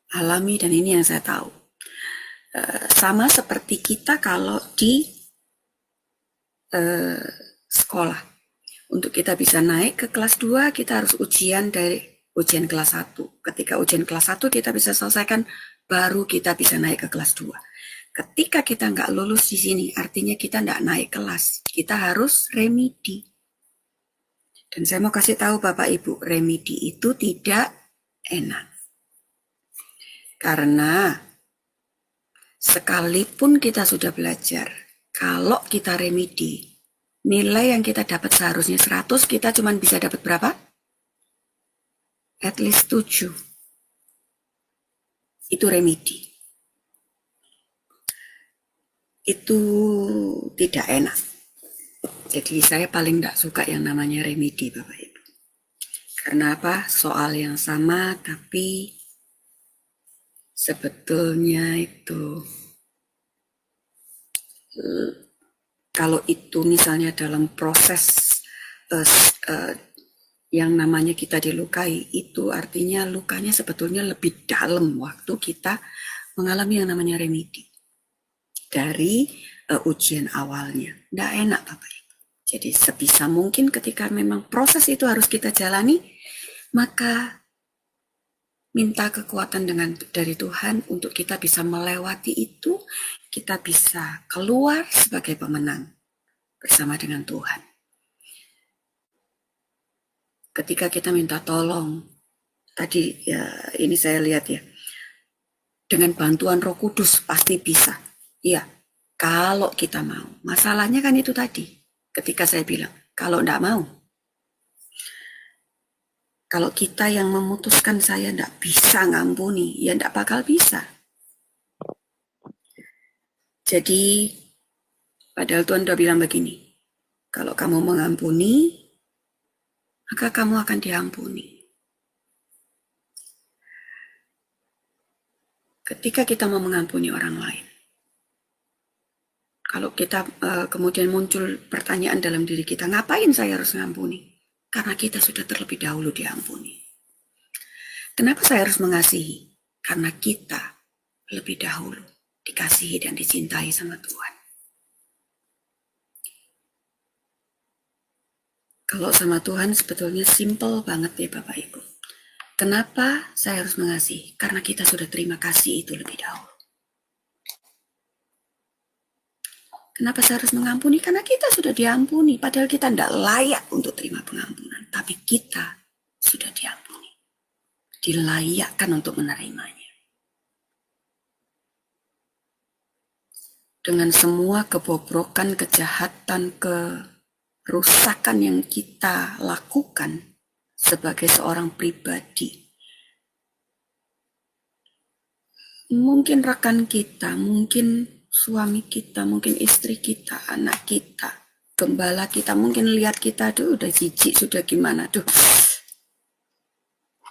alami dan ini yang saya tahu. Sama seperti kita kalau di sekolah. Untuk kita bisa naik ke kelas 2, kita harus ujian dari ujian kelas 1. Ketika ujian kelas 1 kita bisa selesaikan, baru kita bisa naik ke kelas 2. Ketika kita nggak lulus di sini, artinya kita nggak naik kelas. Kita harus remedi. Dan saya mau kasih tahu Bapak Ibu, remedi itu tidak enak. Karena sekalipun kita sudah belajar, kalau kita remedi, nilai yang kita dapat seharusnya 100, kita cuma bisa dapat berapa? At least 7. Itu remedi. Itu tidak enak. Jadi saya paling tidak suka yang namanya remedi, Bapak Ibu. Karena apa? Soal yang sama, tapi sebetulnya itu kalau itu misalnya dalam proses yang namanya kita dilukai, itu artinya lukanya sebetulnya lebih dalam waktu kita mengalami yang namanya remedi dari ujian awalnya. Nggak enak Bapak Ibu. Jadi sebisa mungkin ketika memang proses itu harus kita jalani, maka minta kekuatan dari Tuhan untuk kita bisa melewati itu, kita bisa keluar sebagai pemenang bersama dengan Tuhan. Ketika kita minta tolong, tadi ya ini saya lihat ya, dengan bantuan Roh Kudus pasti bisa. Iya, kalau kita mau. Masalahnya kan itu tadi, ketika saya bilang, kalau enggak mau. Kalau kita yang memutuskan saya enggak bisa ngampuni, ya enggak bakal bisa. Jadi, padahal Tuhan udah bilang begini, kalau kamu mengampuni, maka kamu akan diampuni. Ketika kita mau mengampuni orang lain, kalau kita kemudian muncul pertanyaan dalam diri kita, ngapain saya harus mengampuni? Karena kita sudah terlebih dahulu diampuni. Kenapa saya harus mengasihi? Karena kita lebih dahulu dikasihi dan dicintai sama Tuhan. Kalau sama Tuhan sebetulnya simple banget ya Bapak Ibu. Kenapa saya harus mengasihi? Karena kita sudah terima kasih itu lebih dahulu. Kenapa saya harus mengampuni? Karena kita sudah diampuni. Padahal kita tidak layak untuk terima pengampunan. Tapi kita sudah diampuni. Dilayakkan untuk menerimanya. Dengan semua kebobrokan, kejahatan, kerusakan yang kita lakukan sebagai seorang pribadi. Mungkin rekan kita, mungkin suami kita, mungkin istri kita, anak kita, gembala kita, mungkin lihat kita, aduh udah jijik, sudah gimana, tuh.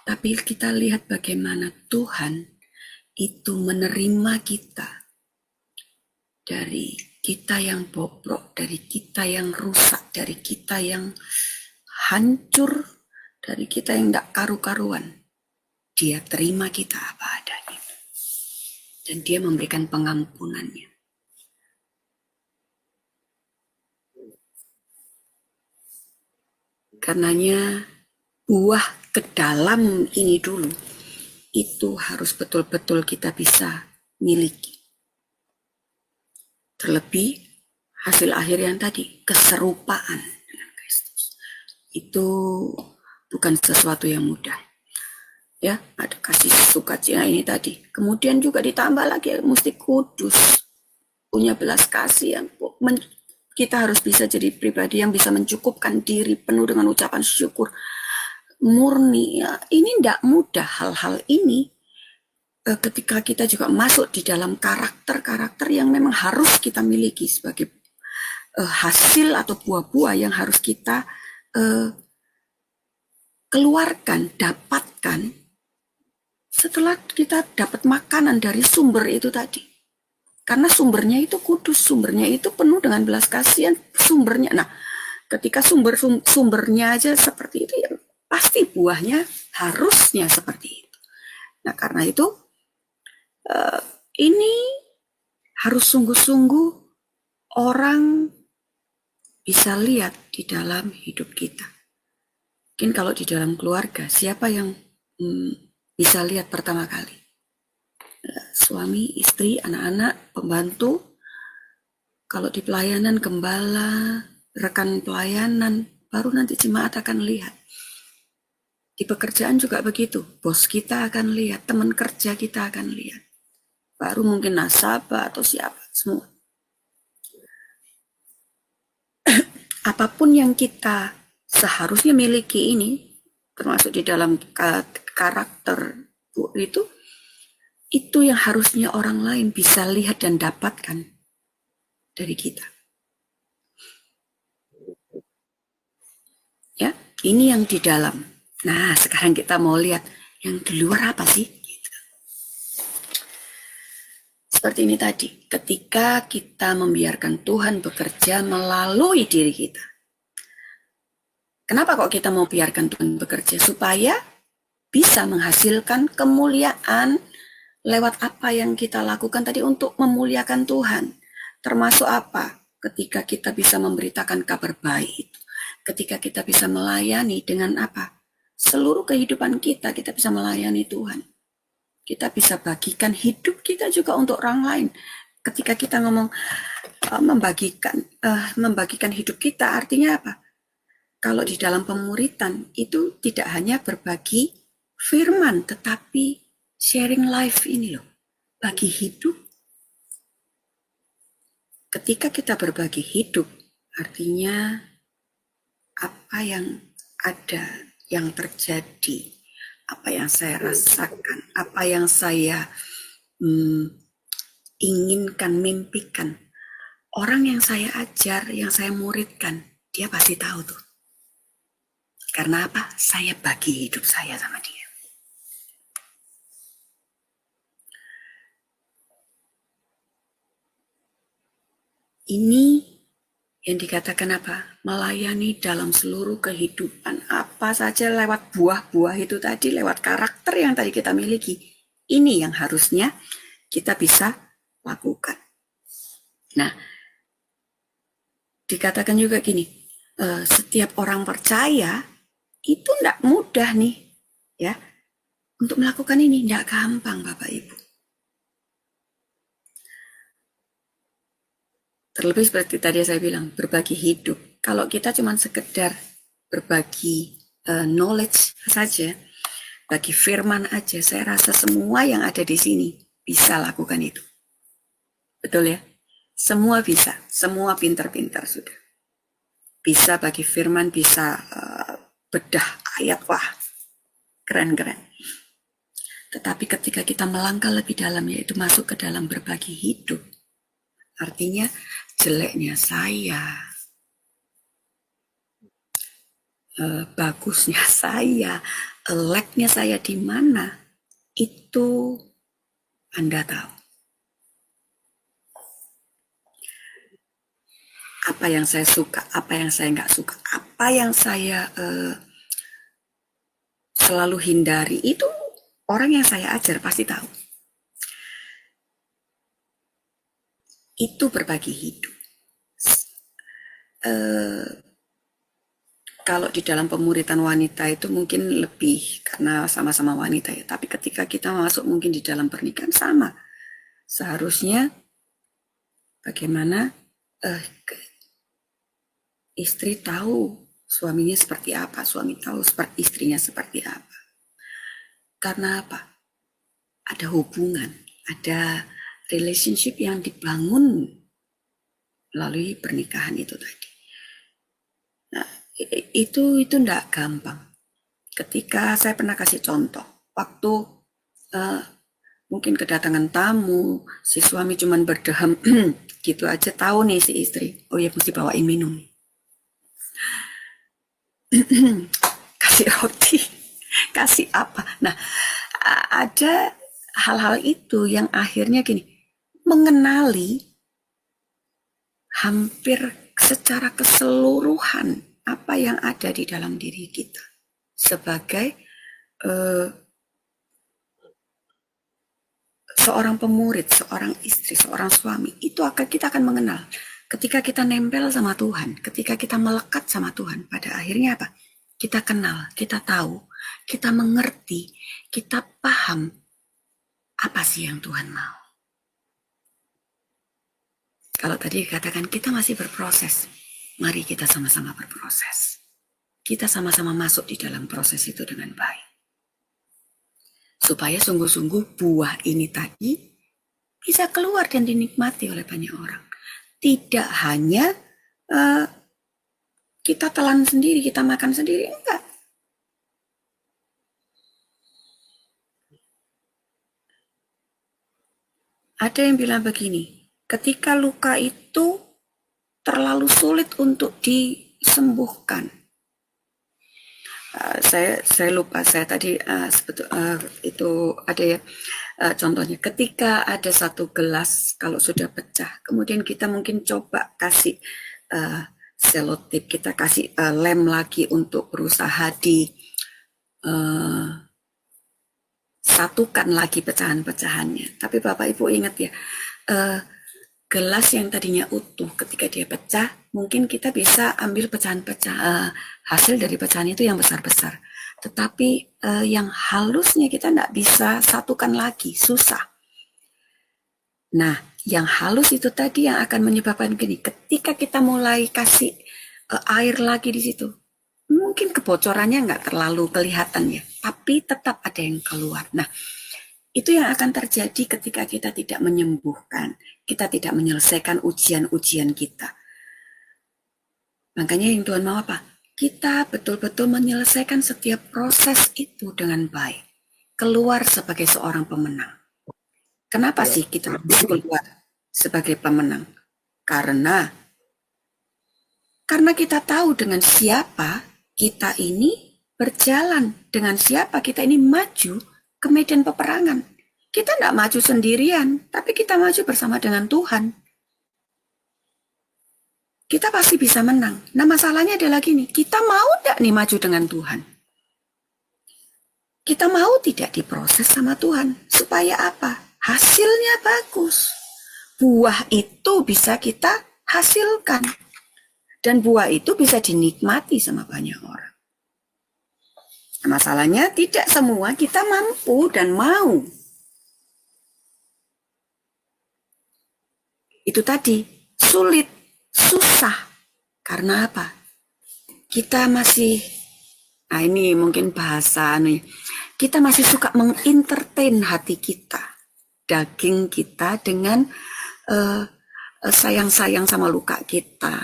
Tapi kita lihat bagaimana Tuhan itu menerima kita dari kita yang bobrok, dari kita yang rusak, dari kita yang hancur, dari kita yang tidak karu-karuan. Dia terima kita apa adanya. Dan dia memberikan pengampunannya. Karenanya buah ke dalam ini dulu, itu harus betul-betul kita bisa miliki. Terlebih hasil akhir yang tadi, keserupaan dengan Kristus. Itu bukan sesuatu yang mudah. Ya, ada kasih sukacita ini tadi. Kemudian juga ditambah lagi mesti kudus, punya belas kasih yang kita harus bisa jadi pribadi yang bisa mencukupkan diri penuh dengan ucapan syukur murni. Ya, ini tidak mudah hal-hal ini. Ketika kita juga masuk di dalam karakter-karakter yang memang harus kita miliki sebagai hasil atau buah-buah yang harus kita keluarkan, dapatkan setelah kita dapat makanan dari sumber itu tadi. Karena sumbernya itu kudus, sumbernya itu penuh dengan belas kasihan, sumbernya. Nah, ketika sumbernya aja seperti itu, ya pasti buahnya harusnya seperti itu. Nah, karena itu ini harus sungguh-sungguh orang bisa lihat di dalam hidup kita. Mungkin kalau di dalam keluarga, siapa yang bisa lihat pertama kali? Suami, istri, anak-anak, pembantu. Kalau di pelayanan, gembala, rekan pelayanan, baru nanti jemaat akan lihat. Di pekerjaan juga begitu, bos kita akan lihat, teman kerja kita akan lihat. Baru mungkin nasabah atau siapa, semua. Apapun yang kita seharusnya miliki ini, termasuk di dalam karakter itu yang harusnya orang lain bisa lihat dan dapatkan dari kita. Ya, ini yang di dalam. Nah, sekarang kita mau lihat yang di luar apa sih? Gitu. Seperti ini tadi, ketika kita membiarkan Tuhan bekerja melalui diri kita. Kenapa kok kita mau biarkan Tuhan bekerja? Supaya bisa menghasilkan kemuliaan lewat apa yang kita lakukan tadi untuk memuliakan Tuhan. Termasuk apa? Ketika kita bisa memberitakan kabar baik. Ketika kita bisa melayani dengan apa? Seluruh kehidupan kita bisa melayani Tuhan. Kita bisa bagikan hidup kita juga untuk orang lain. Ketika kita ngomong membagikan hidup kita, artinya apa? Kalau di dalam pemuritan itu tidak hanya berbagi firman, tetapi sharing life ini loh, bagi hidup. Ketika kita berbagi hidup, artinya apa yang ada, yang terjadi, apa yang saya rasakan, apa yang saya inginkan, mimpikan. Orang yang saya ajar, yang saya muridkan, dia pasti tahu tuh. Karena apa? Saya bagi hidup saya sama dia. Ini yang dikatakan apa? Melayani dalam seluruh kehidupan. Apa saja lewat buah-buah itu tadi, lewat karakter yang tadi kita miliki. Ini yang harusnya kita bisa lakukan. Nah, dikatakan juga gini, setiap orang percaya itu tidak mudah nih, ya, untuk melakukan ini. Tidak gampang, Bapak Ibu. Terlebih seperti tadi saya bilang, berbagi hidup. Kalau kita cuma sekedar berbagi knowledge saja, bagi firman aja, saya rasa semua yang ada di sini bisa lakukan itu. Betul ya? Semua bisa, semua pintar-pintar sudah. Bisa bagi firman, bisa bedah ayat, wah, keren-keren. Tetapi ketika kita melangkah lebih dalam, yaitu masuk ke dalam berbagi hidup, artinya jeleknya saya, bagusnya saya, eleknya saya di mana, itu Anda tahu. Apa yang saya suka, apa yang saya nggak suka, apa yang saya selalu hindari, itu orang yang saya ajar pasti tahu. Itu berbagi hidup. Kalau di dalam pemuritan wanita itu mungkin lebih karena sama-sama wanita ya. Tapi ketika kita masuk mungkin di dalam pernikahan sama. Seharusnya bagaimana istri tahu suaminya seperti apa, suami tahu istrinya seperti apa. Karena apa? Ada hubungan, ada relationship yang dibangun melalui pernikahan itu tadi. Nah, itu tidak gampang. Ketika saya pernah kasih contoh, waktu mungkin kedatangan tamu, si suami cuman berdeham gitu aja, tahu nih si istri, oh ya mesti bawain minum. Kasih roti, kasih apa. Nah, ada hal-hal itu yang akhirnya gini, mengenali hampir secara keseluruhan apa yang ada di dalam diri kita sebagai seorang pemurid, seorang istri, seorang suami. Itu kita akan mengenal Ketika kita nempel sama Tuhan, ketika kita melekat sama Tuhan, pada akhirnya apa? Kita kenal, kita tahu, kita mengerti, kita paham apa sih yang Tuhan mau. Kalau tadi dikatakan kita masih berproses, mari kita sama-sama berproses. Kita sama-sama masuk di dalam proses itu dengan baik. Supaya sungguh-sungguh buah ini tadi bisa keluar dan dinikmati oleh banyak orang. Tidak hanya kita telan sendiri, kita makan sendiri, enggak. Ada yang bilang begini, ketika luka itu terlalu sulit untuk disembuhkan. Saya lupa, saya tadi itu ada ya contohnya, ketika ada satu gelas kalau sudah pecah, kemudian kita mungkin coba kasih selotip, kita kasih lem lagi untuk berusaha di satukan lagi pecahan-pecahannya. Tapi Bapak Ibu ingat ya, gelas yang tadinya utuh ketika dia pecah, mungkin kita bisa ambil pecahan-pecahan, hasil dari pecahan itu yang besar-besar. Tetapi yang halusnya kita tidak bisa satukan lagi, susah. Nah, yang halus itu tadi yang akan menyebabkan gini, ketika kita mulai kasih air lagi di situ, mungkin kebocorannya nggak terlalu kelihatan ya, tapi tetap ada yang keluar. Nah, itu yang akan terjadi ketika kita tidak menyembuhkan, kita tidak menyelesaikan ujian-ujian kita. Makanya yang Tuhan mau apa? Kita betul-betul menyelesaikan setiap proses itu dengan baik. Keluar sebagai seorang pemenang. Kenapa sih kita harus keluar sebagai pemenang? Karena kita tahu dengan siapa kita ini berjalan, dengan siapa kita ini maju ke medan peperangan. Kita tidak maju sendirian, tapi kita maju bersama dengan Tuhan. Kita pasti bisa menang. Nah, masalahnya adalah gini, kita mau tidak nih maju dengan Tuhan? Kita mau tidak diproses sama Tuhan? Supaya apa? Hasilnya bagus. Buah itu bisa kita hasilkan. Dan buah itu bisa dinikmati sama banyak orang. Masalahnya tidak semua kita mampu dan mau. Itu tadi, sulit, susah. Karena apa? Kita masih, nah ini mungkin bahasa nih, kita masih suka mengentertain hati kita, daging kita dengan sayang-sayang sama luka kita.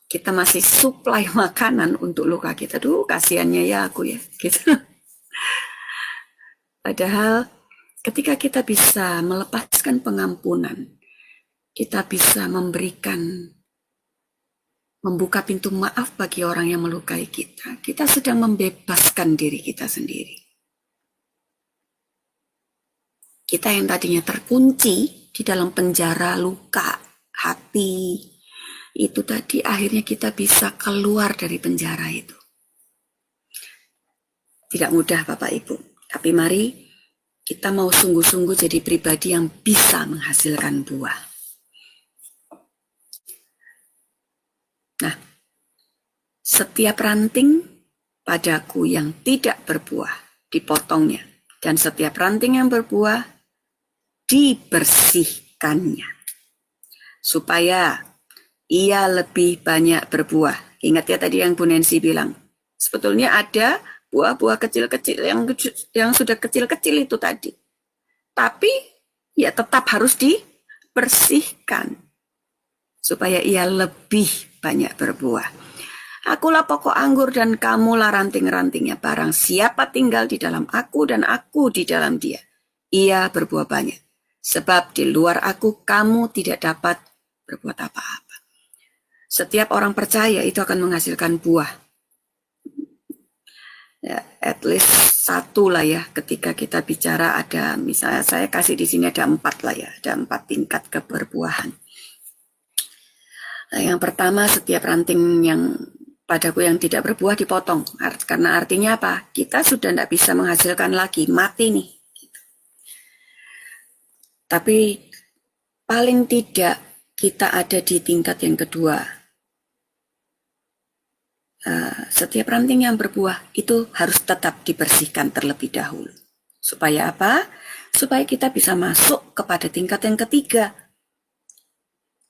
Kita masih supply makanan untuk luka kita. Duh, kasihannya ya aku ya. Gitu. Padahal ketika kita bisa melepaskan pengampunan, kita bisa membuka pintu maaf bagi orang yang melukai kita. Kita sedang membebaskan diri kita sendiri. Kita yang tadinya terkunci di dalam penjara luka hati, itu tadi akhirnya kita bisa keluar dari penjara itu. Tidak mudah Bapak Ibu, tapi mari kita mau sungguh-sungguh jadi pribadi yang bisa menghasilkan buah. Nah, setiap ranting padaku yang tidak berbuah dipotongnya, dan setiap ranting yang berbuah dibersihkannya, supaya ia lebih banyak berbuah. Ingat ya tadi yang Bu Nancy bilang, sebetulnya ada buah-buah kecil-kecil yang sudah kecil-kecil itu tadi. Tapi ya tetap harus dibersihkan supaya ia lebih banyak berbuah. Akulah pokok anggur dan kamulah ranting-rantingnya. Barang siapa tinggal di dalam aku dan aku di dalam dia, ia berbuah banyak. Sebab di luar aku kamu tidak dapat berbuat apa-apa. Setiap orang percaya itu akan menghasilkan buah. Ya, at least satu lah ya. Ketika kita bicara ada, misalnya saya kasih di sini ada 4 lah ya, ada 4 tingkat keberbuahan. Nah, yang pertama, setiap ranting yang padaku yang tidak berbuah dipotong. Karena artinya apa? Kita sudah tidak bisa menghasilkan lagi, mati nih. Tapi paling tidak kita ada di tingkat yang kedua. Setiap ranting yang berbuah itu harus tetap dibersihkan terlebih dahulu. Supaya apa? Supaya kita bisa masuk kepada tingkat yang ketiga.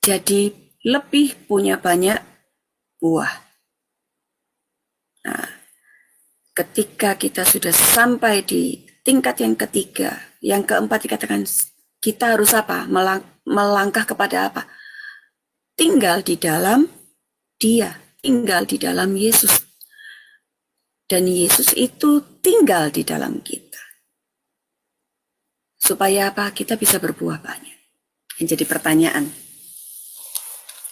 Jadi lebih punya banyak buah. Nah, ketika kita sudah sampai di tingkat yang ketiga, yang keempat dikatakan kita harus apa? Melangkah kepada apa? Tinggal di dalam Dia, tinggal di dalam Yesus. Dan Yesus itu tinggal di dalam kita. Supaya apa? Kita bisa berbuah banyak. Yang jadi pertanyaan,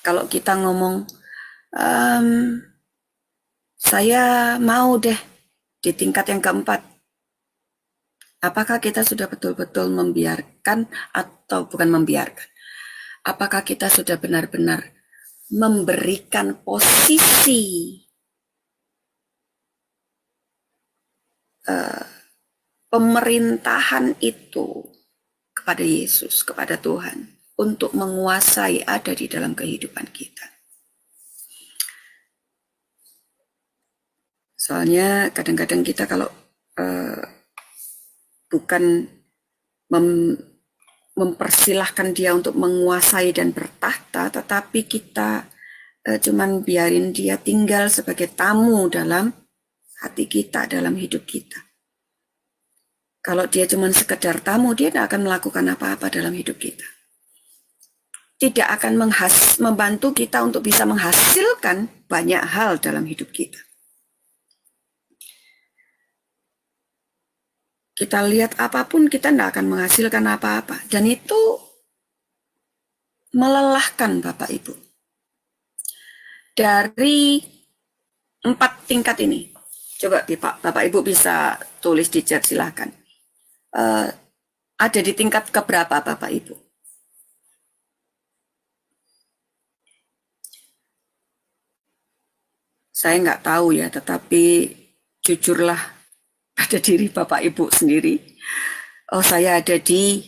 kalau kita ngomong, saya mau deh di tingkat yang keempat, apakah kita sudah betul-betul membiarkan atau bukan membiarkan? Apakah kita sudah benar-benar memberikan posisi pemerintahan itu kepada Yesus, kepada Tuhan, untuk menguasai ada di dalam kehidupan kita. Soalnya kadang-kadang kita kalau bukan mempersilahkan dia untuk menguasai dan bertahta, tetapi kita cuman biarin dia tinggal sebagai tamu dalam hati kita, dalam hidup kita. Kalau dia cuman sekedar tamu, dia tidak akan melakukan apa-apa dalam hidup kita. Tidak akan membantu kita untuk bisa menghasilkan banyak hal dalam hidup kita. Kita lihat apapun, kita tidak akan menghasilkan apa-apa. Dan itu melelahkan Bapak Ibu. Dari 4 tingkat ini, coba Bapak Ibu bisa tulis di chat, silahkan. Ada di tingkat keberapa Bapak Ibu? Saya nggak tahu ya, tetapi jujurlah pada diri Bapak Ibu sendiri. Oh, saya ada di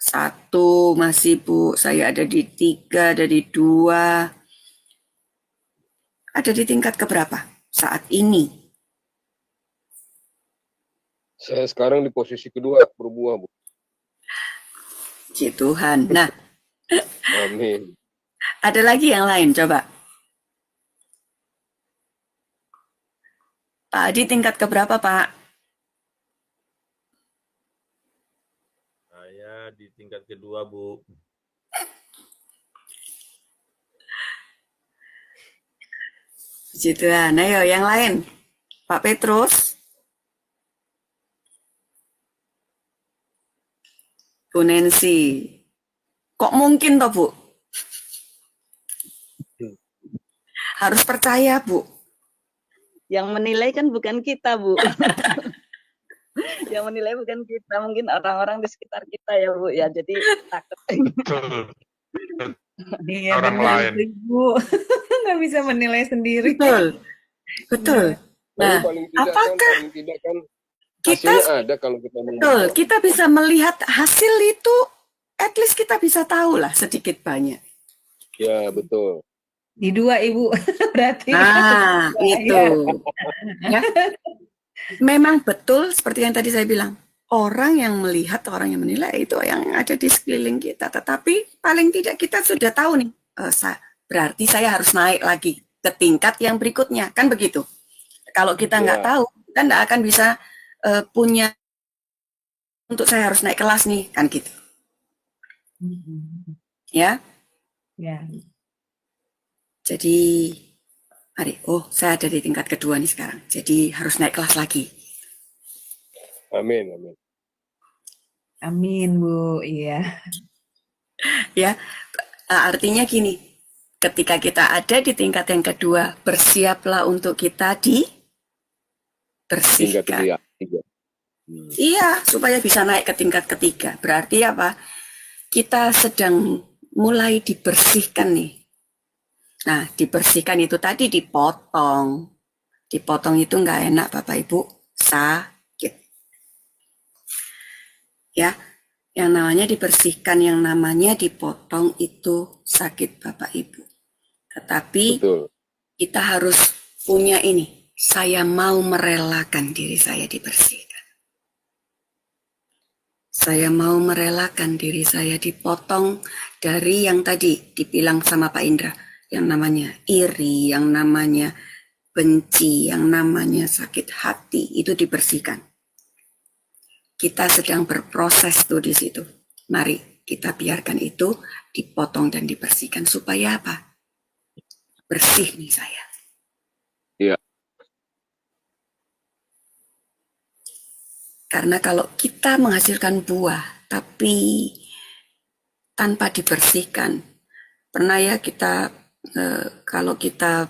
1 masih Bu, saya ada di 3, ada di 2. Ada di tingkat keberapa saat ini? Saya sekarang di posisi kedua, berbuah, Bu. Puji Tuhan. Nah, Amin. ada lagi yang lain, coba. Pak Adi tingkat keberapa, Pak? Saya di tingkat kedua, Bu. Puji Tuhan. Ayo, yang lain. Pak Petrus. Bu Nancy. Kok mungkin toh, Bu? Harus percaya, Bu. Yang menilai kan bukan kita, Bu. Yang menilai bukan kita, mungkin orang-orang di sekitar kita ya, Bu. Ya, jadi takut. Iya, Orang benar, lain. Ibu. Nggak bisa menilai sendiri. Betul. Betul. Nah, Paling tidak kan kita hasilnya ada kalau kita betul, kita bisa melihat hasil itu, at least kita bisa tahu lah sedikit banyak. Ya, betul. Di 2, Ibu. Berarti. Nah, itu. Ya. Ya. Memang betul seperti yang tadi saya bilang. Orang yang melihat, orang yang menilai itu yang ada di sekeliling kita. Tetapi paling tidak kita sudah tahu nih. Berarti saya harus naik lagi ke tingkat yang berikutnya. Kan begitu. Kalau kita nggak tahu, kita nggak akan bisa punya untuk saya harus naik kelas nih. Kan gitu. Ya. Ya. Jadi, mari. Oh, saya ada di tingkat kedua nih sekarang. Jadi harus naik kelas lagi. Amin, amin. Amin, Bu. Iya. Ya, artinya gini. Ketika kita ada di tingkat yang kedua, bersiaplah untuk kita dibersihkan. Tingkat ketiga. Iya, supaya bisa naik ke tingkat ketiga. Berarti apa? Kita sedang mulai dibersihkan nih. Nah, dibersihkan itu tadi dipotong. Dipotong itu nggak enak, Bapak Ibu. Sakit. Ya, Yang namanya dibersihkan, yang namanya dipotong itu sakit Bapak Ibu. Tetapi Betul. kita harus punya ini, saya mau merelakan diri saya dibersihkan. Saya mau merelakan diri saya dipotong dari yang tadi dibilang sama Pak Indra, yang namanya iri, yang namanya benci, yang namanya sakit hati, itu dibersihkan. Kita sedang berproses tuh di situ. Mari kita biarkan itu dipotong dan dibersihkan supaya apa? Bersih nih saya. Iya. Karena kalau kita menghasilkan buah tapi tanpa dibersihkan, pernah ya kita kalau kita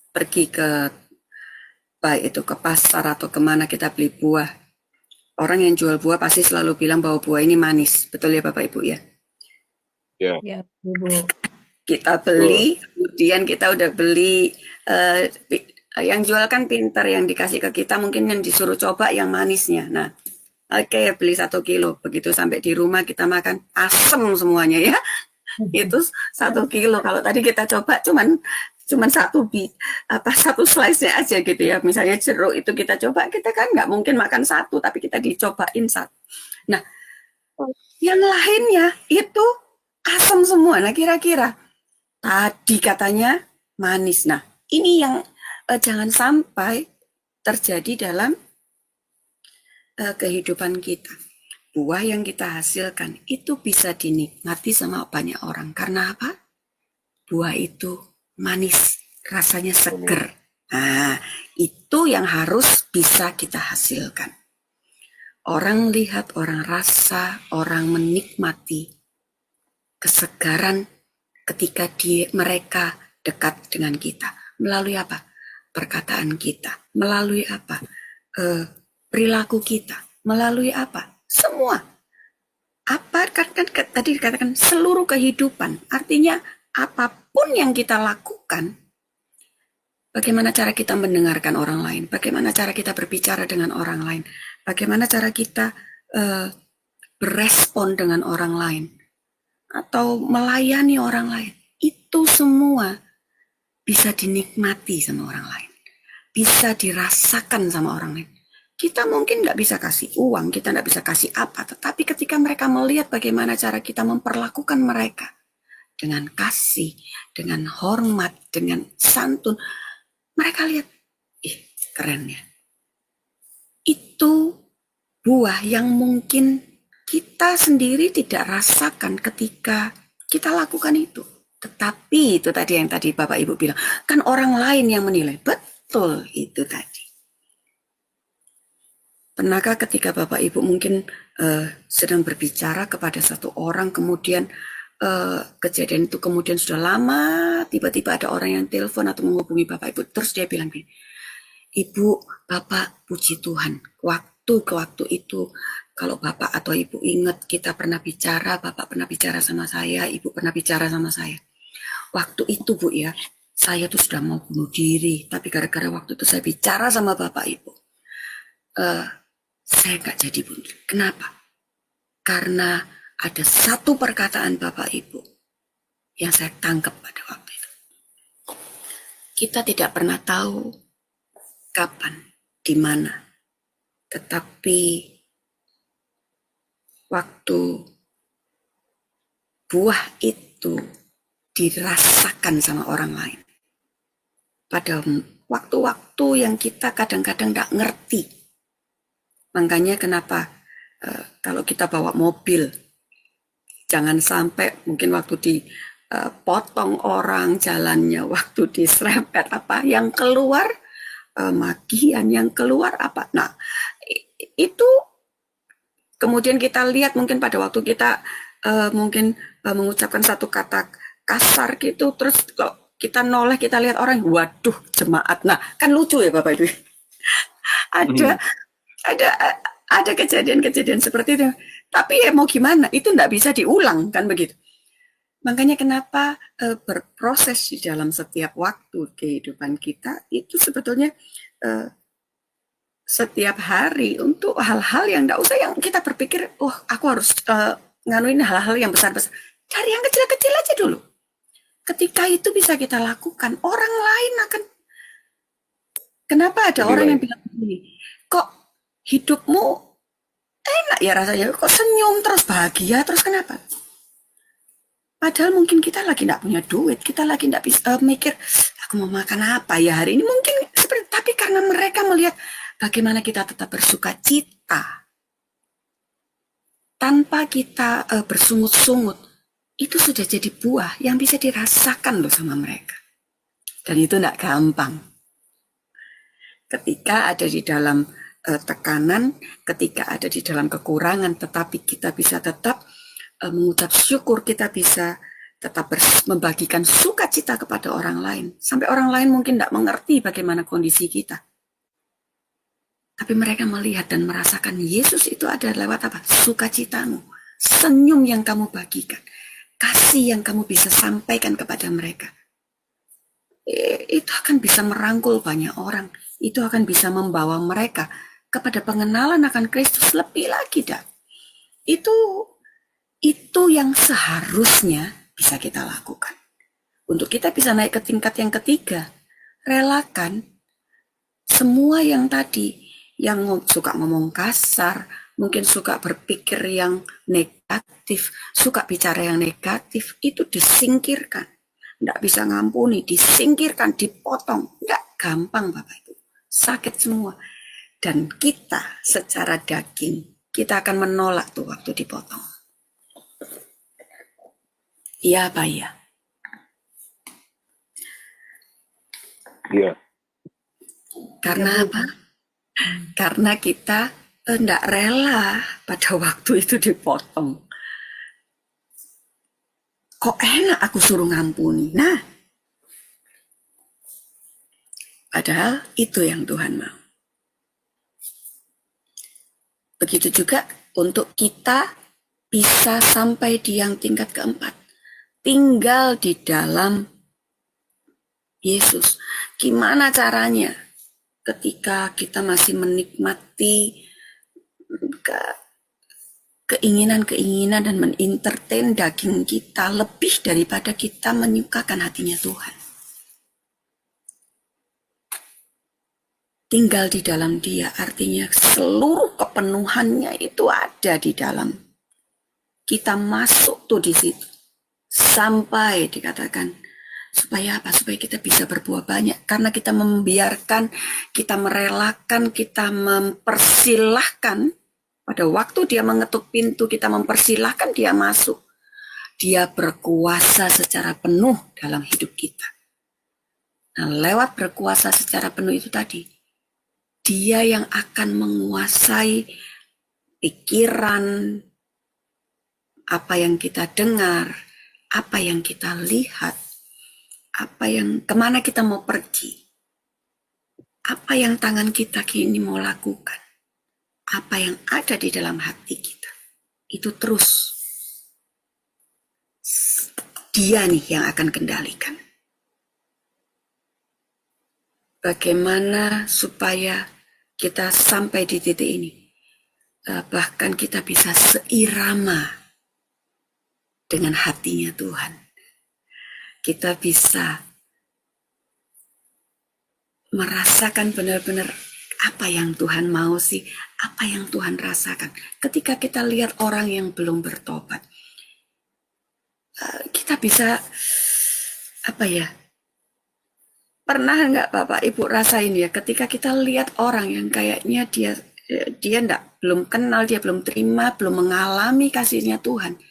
pergi ke baik itu ke pasar atau kemana kita beli buah, orang yang jual buah pasti selalu bilang bahwa buah ini manis, betul ya Bapak Ibu ya? Ya. Ya, Ibu. Kita beli, kemudian kita udah beli, yang jual kan pintar, yang dikasih ke kita mungkin yang disuruh coba yang manisnya. Nah, oke, beli 1 kilo, begitu sampai di rumah kita makan asem semuanya ya. Itu 1 kilo. Kalau tadi kita coba cuman satu slice-nya aja gitu ya. Misalnya jeruk itu kita coba, kita kan nggak mungkin makan 1, tapi kita dicobain 1. Nah, yang lainnya itu asam semua. Nah, kira-kira tadi katanya manis. Nah, ini yang jangan sampai terjadi dalam kehidupan kita. Buah yang kita hasilkan itu bisa dinikmati sama banyak orang. Karena apa? Buah itu manis, rasanya seger. Nah, itu yang harus bisa kita hasilkan. Orang lihat, orang rasa, orang menikmati kesegaran ketika mereka dekat dengan kita. Melalui apa? Perkataan kita. Melalui apa? Perilaku kita. Melalui apa? Semua. Apa kan tadi dikatakan seluruh kehidupan. Artinya apapun yang kita lakukan, bagaimana cara kita mendengarkan orang lain, bagaimana cara kita berbicara dengan orang lain, bagaimana cara kita berespon dengan orang lain, atau melayani orang lain. Itu semua bisa dinikmati sama orang lain, bisa dirasakan sama orang lain. Kita mungkin nggak bisa kasih uang, kita nggak bisa kasih apa, tetapi ketika mereka melihat bagaimana cara kita memperlakukan mereka dengan kasih, dengan hormat, dengan santun, mereka lihat, ih keren ya. Itu buah yang mungkin kita sendiri tidak rasakan ketika kita lakukan itu. Tetapi itu tadi yang tadi Bapak Ibu bilang, kan orang lain yang menilai. Betul itu tadi. Pernahkah ketika Bapak Ibu mungkin sedang berbicara kepada satu orang, kemudian kejadian itu kemudian sudah lama, tiba-tiba ada orang yang telepon atau menghubungi Bapak Ibu, terus dia bilang gini, Ibu, Bapak, puji Tuhan, waktu ke waktu itu, kalau Bapak atau Ibu ingat kita pernah bicara, Bapak pernah bicara sama saya, Ibu pernah bicara sama saya. Waktu itu Bu ya, saya tuh sudah mau bunuh diri, tapi gara-gara waktu itu saya bicara sama Bapak Ibu, saya nggak jadi bunuh diri. Kenapa? Karena ada satu perkataan Bapak Ibu yang saya tangkap pada waktu itu. Kita tidak pernah tahu kapan, di mana, tetapi waktu buah itu dirasakan sama orang lain. Pada waktu-waktu yang kita kadang-kadang nggak ngerti. Makanya kenapa kalau kita bawa mobil, jangan sampai mungkin waktu dipotong orang jalannya, waktu diserempet apa, yang keluar magian, yang keluar apa. Nah, itu kemudian kita lihat mungkin pada waktu kita mungkin mengucapkan satu kata kasar gitu, terus kalau kita noleh, kita lihat orang, waduh jemaat. Nah, kan lucu ya Bapak Ibu. Ada kejadian-kejadian seperti itu. Tapi ya mau gimana, itu enggak bisa diulang kan begitu. Makanya kenapa berproses di dalam setiap waktu kehidupan kita itu sebetulnya setiap hari untuk hal-hal yang enggak usah yang kita berpikir, oh aku harus nganuin hal-hal yang besar-besar. Dari yang kecil-kecil aja dulu. Ketika itu bisa kita lakukan, orang lain akan. Kenapa ada Lebih orang yang baik. bilang begini, kok hidupmu enak ya rasanya, kok senyum terus, bahagia terus, kenapa? Padahal mungkin kita lagi nggak punya duit, kita lagi nggak bisa mikir, aku mau makan apa ya hari ini, mungkin seperti, tapi karena mereka melihat bagaimana kita tetap bersuka cita, tanpa kita bersungut-sungut, itu sudah jadi buah yang bisa dirasakan loh sama mereka. Dan itu nggak gampang. Ketika ada di dalam tekanan, ketika ada di dalam kekurangan, tetapi kita bisa tetap mengucap syukur, kita bisa tetap membagikan sukacita kepada orang lain. Sampai orang lain mungkin tidak mengerti bagaimana kondisi kita. Tapi mereka melihat dan merasakan Yesus itu ada lewat apa? Sukacitamu, senyum yang kamu bagikan, kasih yang kamu bisa sampaikan kepada mereka. Itu akan bisa merangkul banyak orang. Itu akan bisa membawa mereka kepada pengenalan akan Kristus lebih lagi, dah. Itu yang seharusnya bisa kita lakukan. Untuk kita bisa naik ke tingkat yang ketiga, relakan semua yang tadi, yang suka ngomong kasar, mungkin suka berpikir yang negatif, suka bicara yang negatif, itu disingkirkan. Nggak bisa ngampuni, disingkirkan, dipotong. Nggak gampang, Bapak Ibu. Sakit semua. Dan kita secara daging, kita akan menolak tuh waktu dipotong. Iya apa iya? Iya. Karena apa? Karena kita enggak rela pada waktu itu dipotong. Kok enak aku suruh ngampuni? Nah, padahal itu yang Tuhan mau. Begitu juga untuk kita bisa sampai di yang tingkat keempat. Tinggal di dalam Yesus. Gimana caranya? Ketika kita masih menikmati keinginan-keinginan dan menentertain daging kita lebih daripada kita menyukakan hatinya Tuhan. Tinggal di dalam Dia, artinya seluruh kepenuhannya itu ada di dalam. Kita masuk tuh di situ. Sampai dikatakan, supaya apa? Supaya kita bisa berbuah banyak. Karena kita membiarkan, kita merelakan, kita mempersilahkan. Pada waktu Dia mengetuk pintu, kita mempersilahkan Dia masuk. Dia berkuasa secara penuh dalam hidup kita. Nah, lewat berkuasa secara penuh itu tadi, Dia yang akan menguasai pikiran, apa yang kita dengar, apa yang kita lihat, kemana kita mau pergi, apa yang tangan kita kini mau lakukan, apa yang ada di dalam hati kita, itu terus Dia nih yang akan kendalikan. Bagaimana supaya kita sampai di titik ini, bahkan kita bisa seirama dengan hatinya Tuhan. Kita bisa merasakan benar-benar apa yang Tuhan mau sih, apa yang Tuhan rasakan. Ketika kita lihat orang yang belum bertobat, kita bisa, pernah nggak Bapak Ibu rasain ya, ketika kita lihat orang yang kayaknya dia belum kenal, dia belum terima, belum mengalami kasihnya Tuhan,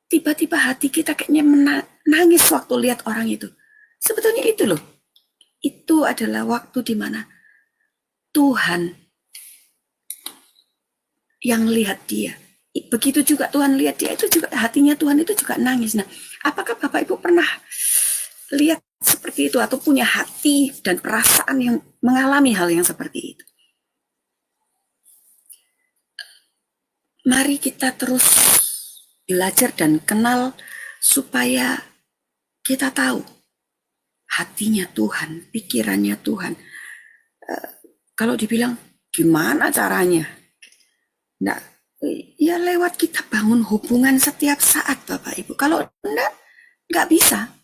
tiba-tiba hati kita kayaknya menangis waktu lihat orang itu. Sebetulnya itu loh, itu adalah waktu di mana Tuhan yang lihat dia. Begitu juga Tuhan lihat dia, itu juga hatinya Tuhan itu juga nangis. Nah, apakah Bapak Ibu pernah lihat seperti itu atau punya hati dan perasaan yang mengalami hal yang seperti itu? Mari kita terus belajar dan kenal supaya kita tahu hatinya Tuhan, pikirannya Tuhan. Kalau dibilang gimana caranya? Nggak, ya lewat kita bangun hubungan setiap saat Bapak Ibu. Kalau nggak bisa.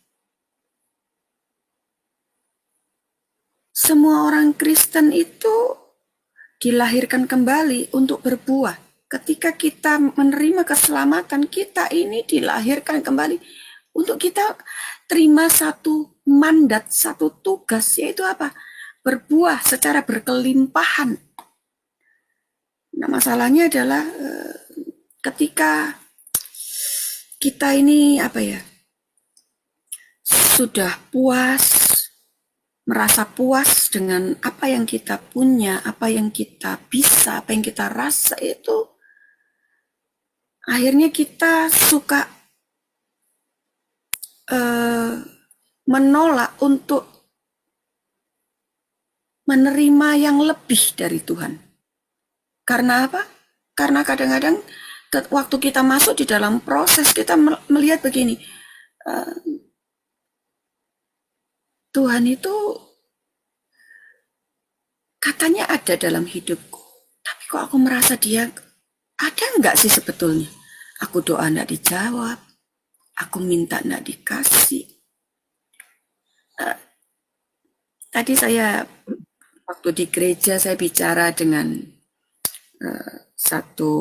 Semua orang Kristen itu dilahirkan kembali untuk berbuah. Ketika kita menerima keselamatan, kita ini dilahirkan kembali untuk kita terima satu mandat, satu tugas, yaitu apa? Berbuah secara berkelimpahan. Nah, masalahnya adalah ketika kita ini sudah puas, merasa puas dengan apa yang kita punya, apa yang kita bisa, apa yang kita rasa, itu akhirnya kita suka menolak untuk menerima yang lebih dari Tuhan. Karena apa? Karena kadang-kadang waktu kita masuk di dalam proses, kita melihat begini, Tuhan itu katanya ada dalam hidupku, tapi kok aku merasa dia ada nggak sih sebetulnya? Aku doa nggak dijawab, aku minta nggak dikasih. Tadi saya waktu di gereja saya bicara dengan satu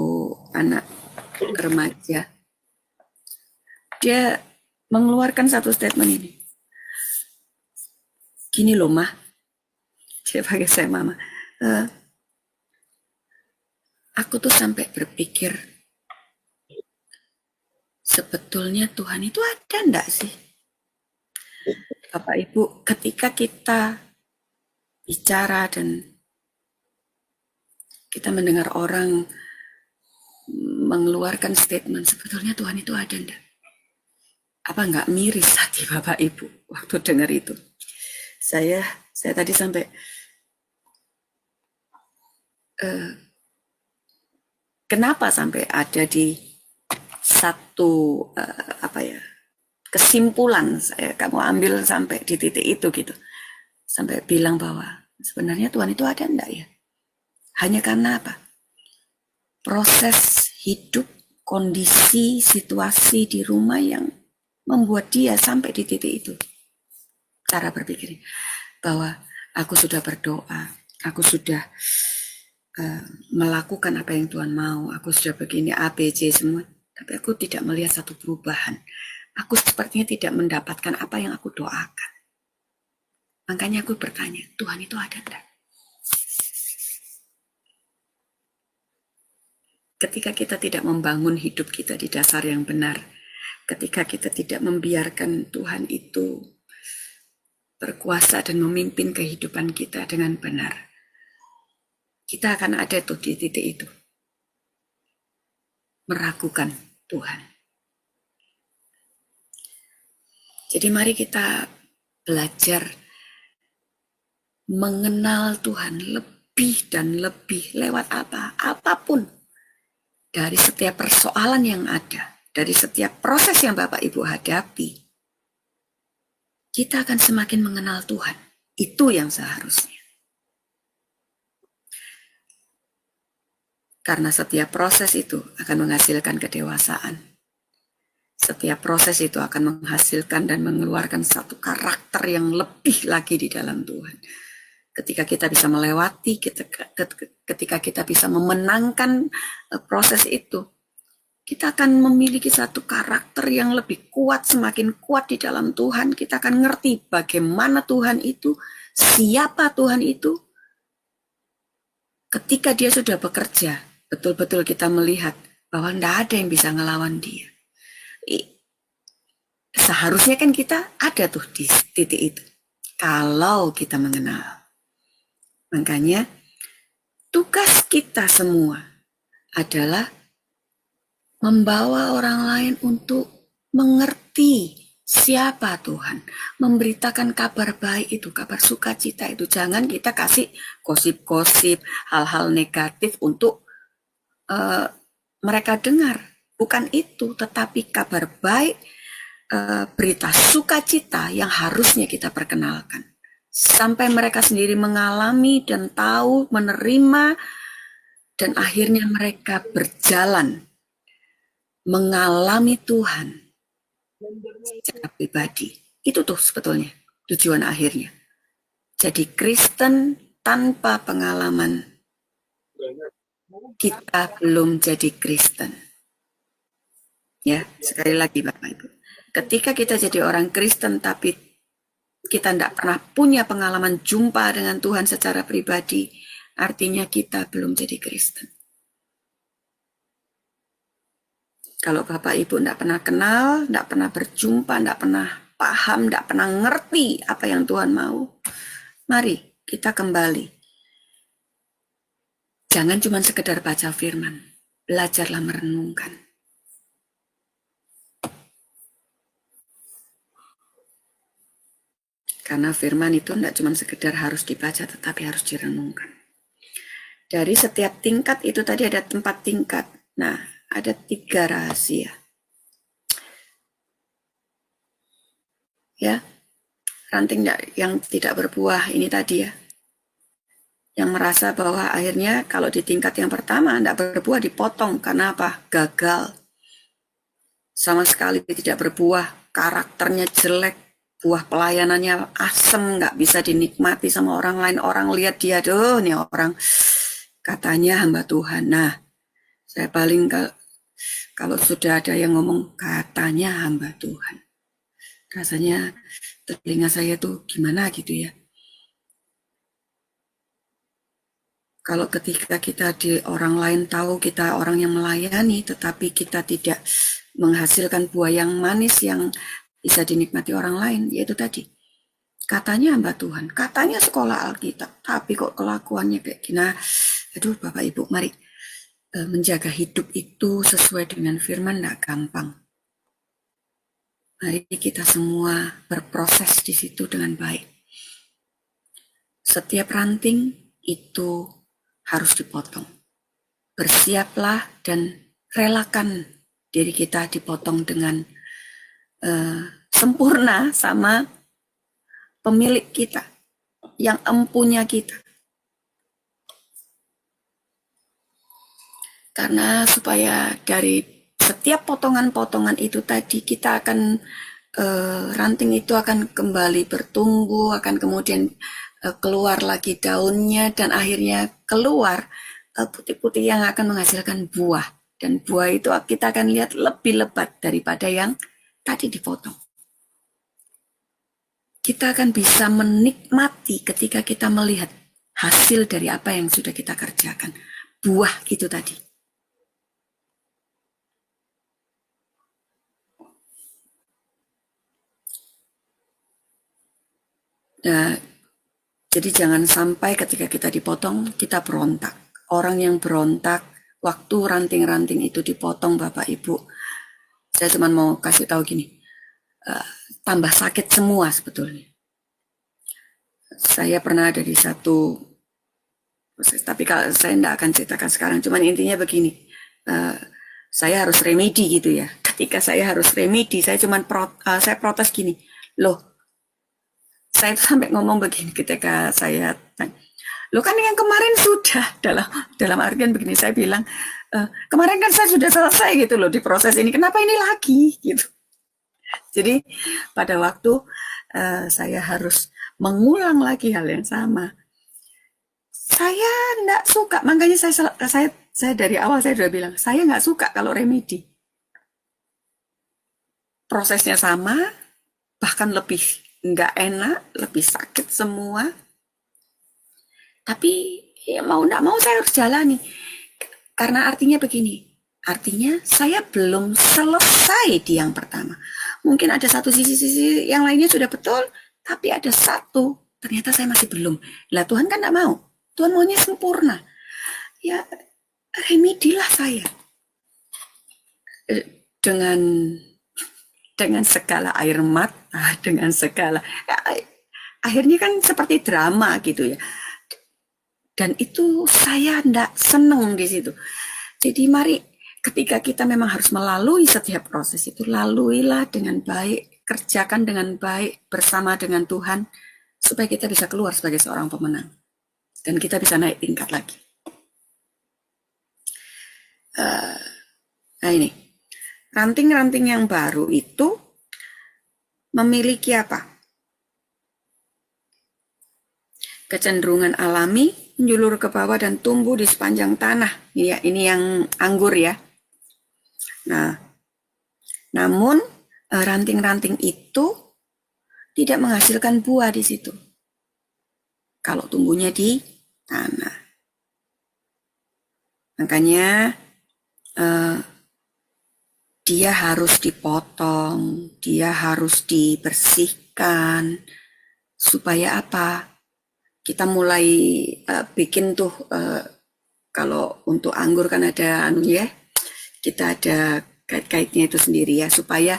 anak remaja. Dia mengeluarkan satu statement ini. Gini loh, Mah. Dia pakai saya Mama. Aku tuh sampai berpikir, sebetulnya Tuhan itu ada enggak sih? Bapak Ibu, ketika kita bicara dan kita mendengar orang mengeluarkan statement, sebetulnya Tuhan itu ada enggak? Apa enggak miris hati Bapak Ibu waktu dengar itu? Saya tadi sampai kenapa sampai ada di satu kesimpulan, saya kamu ambil sampai di titik itu gitu, sampai bilang bahwa sebenarnya Tuhan itu ada enggak ya? Hanya karena apa? Proses hidup, kondisi, situasi di rumah yang membuat dia sampai di titik itu. Cara berpikir bahwa aku sudah berdoa, aku sudah melakukan apa yang Tuhan mau, aku sudah begini A, B, C semua, tapi aku tidak melihat satu perubahan. Aku sepertinya tidak mendapatkan apa yang aku doakan. Makanya aku bertanya, Tuhan itu ada enggak? Ketika kita tidak membangun hidup kita di dasar yang benar, ketika kita tidak membiarkan Tuhan itu berkuasa dan memimpin kehidupan kita dengan benar, kita akan ada tuh di titik itu, meragukan Tuhan. Jadi mari kita belajar mengenal Tuhan lebih dan lebih lewat apa? Apapun dari setiap persoalan yang ada, dari setiap proses yang Bapak Ibu hadapi, kita akan semakin mengenal Tuhan. Itu yang seharusnya. Karena setiap proses itu akan menghasilkan kedewasaan. Setiap proses itu akan menghasilkan dan mengeluarkan satu karakter yang lebih lagi di dalam Tuhan. Ketika kita bisa melewati, ketika kita bisa memenangkan proses itu, kita akan memiliki satu karakter yang lebih kuat, semakin kuat di dalam Tuhan. Kita akan ngerti bagaimana Tuhan itu, siapa Tuhan itu. Ketika dia sudah bekerja, betul-betul kita melihat bahwa tidak ada yang bisa ngelawan dia. Seharusnya kan kita ada tuh di titik itu. Kalau kita mengenal. Makanya tugas kita semua adalah membawa orang lain untuk mengerti siapa Tuhan, memberitakan kabar baik itu, kabar sukacita itu. Jangan kita kasih gosip-gosip, hal-hal negatif untuk mereka dengar. Bukan itu, tetapi kabar baik, berita sukacita yang harusnya kita perkenalkan. sampai mereka sendiri mengalami dan tahu, menerima, dan akhirnya mereka berjalan mengalami Tuhan secara pribadi. Itu tuh sebetulnya tujuan akhirnya. Jadi Kristen tanpa pengalaman, kita belum jadi Kristen. Ya, sekali lagi Bapak Ibu. Ketika kita jadi orang Kristen tapi kita tidak pernah punya pengalaman jumpa dengan Tuhan secara pribadi, artinya kita belum jadi Kristen. Kalau Bapak Ibu tidak pernah kenal, tidak pernah berjumpa, tidak pernah paham, tidak pernah ngerti apa yang Tuhan mau, mari kita kembali. Jangan cuma sekedar baca firman, belajarlah merenungkan. Karena firman itu tidak cuma sekedar harus dibaca, tetapi harus direnungkan. Dari setiap tingkat itu tadi ada 4 tingkat. Nah, ada 3 rahasia. Ya, ranting yang tidak berbuah ini tadi ya. Yang merasa bahwa akhirnya kalau di tingkat yang pertama tidak berbuah dipotong. Karena apa? Gagal. Sama sekali tidak berbuah, karakternya jelek, buah pelayanannya asem, nggak bisa dinikmati sama orang lain. Orang lihat dia, tuh nih orang katanya hamba Tuhan. Nah, saya paling kalau sudah ada yang ngomong katanya hamba Tuhan, rasanya telinga saya tuh gimana gitu ya. Kalau ketika kita di orang lain tahu kita orang yang melayani, tetapi kita tidak menghasilkan buah yang manis yang bisa dinikmati orang lain, yaitu tadi. Katanya hamba Tuhan, katanya sekolah Alkitab, tapi kok kelakuannya kayak gini. Aduh Bapak Ibu, mari menjaga hidup itu sesuai dengan firman tidak gampang. Mari kita semua berproses di situ dengan baik. Setiap ranting itu harus dipotong. Bersiaplah dan relakan diri kita dipotong dengan sempurna sama pemilik kita, yang empunya kita. Karena supaya dari setiap potongan-potongan itu tadi kita akan ranting itu akan kembali bertumbuh, akan kemudian keluar lagi daunnya dan akhirnya keluar putih-putih yang akan menghasilkan buah. Dan buah itu kita akan lihat lebih lebat daripada yang tadi dipotong. Kita akan bisa menikmati ketika kita melihat hasil dari apa yang sudah kita kerjakan. Buah itu tadi. Nah, jadi jangan sampai ketika kita dipotong, kita berontak. Orang yang berontak, waktu ranting-ranting itu dipotong Bapak Ibu, saya cuma mau kasih tahu gini, tambah sakit semua sebetulnya. Saya pernah ada di satu proses, tapi kalau saya tidak akan ceritakan sekarang, cuman intinya begini, saya harus remedi gitu ya. Ketika saya harus remedi, saya cuma saya protes gini, loh, saya sampai ngomong begini ketika saya tanya, loh kan yang kemarin sudah, dalam artian begini, saya bilang, kemarin kan saya sudah selesai gitu loh di proses ini, kenapa ini lagi gitu. Jadi pada waktu saya harus mengulang lagi hal yang sama, saya enggak suka, makanya saya dari awal saya sudah bilang, saya nggak suka kalau remedi. Prosesnya sama, bahkan lebih nggak enak, lebih sakit semua. Tapi ya mau nggak mau saya harus jalani. Karena artinya begini, artinya saya belum selesai di yang pertama. Mungkin ada satu sisi-sisi yang lainnya sudah betul, tapi ada satu, ternyata saya masih belum. Lah Tuhan kan nggak mau, Tuhan maunya sempurna. Ya remedilah saya. Dengan segala air mata, dengan segala, akhirnya kan seperti drama gitu ya. Dan itu saya tidak senang di situ. Jadi mari ketika kita memang harus melalui setiap proses itu, laluilah dengan baik, kerjakan dengan baik bersama dengan Tuhan, supaya kita bisa keluar sebagai seorang pemenang dan kita bisa naik tingkat lagi. Nah ini, ranting-ranting yang baru itu memiliki apa? Kecenderungan alami, menjulur ke bawah dan tumbuh di sepanjang tanah. Ini yang anggur ya. Nah, namun ranting-ranting itu tidak menghasilkan buah di situ. Kalau tumbuhnya di tanah. Makanya dia harus dipotong, dia harus dibersihkan. Supaya apa? Kita mulai bikin tuh, kalau untuk anggur kan ada ya, kita ada kait-kaitnya itu sendiri ya, supaya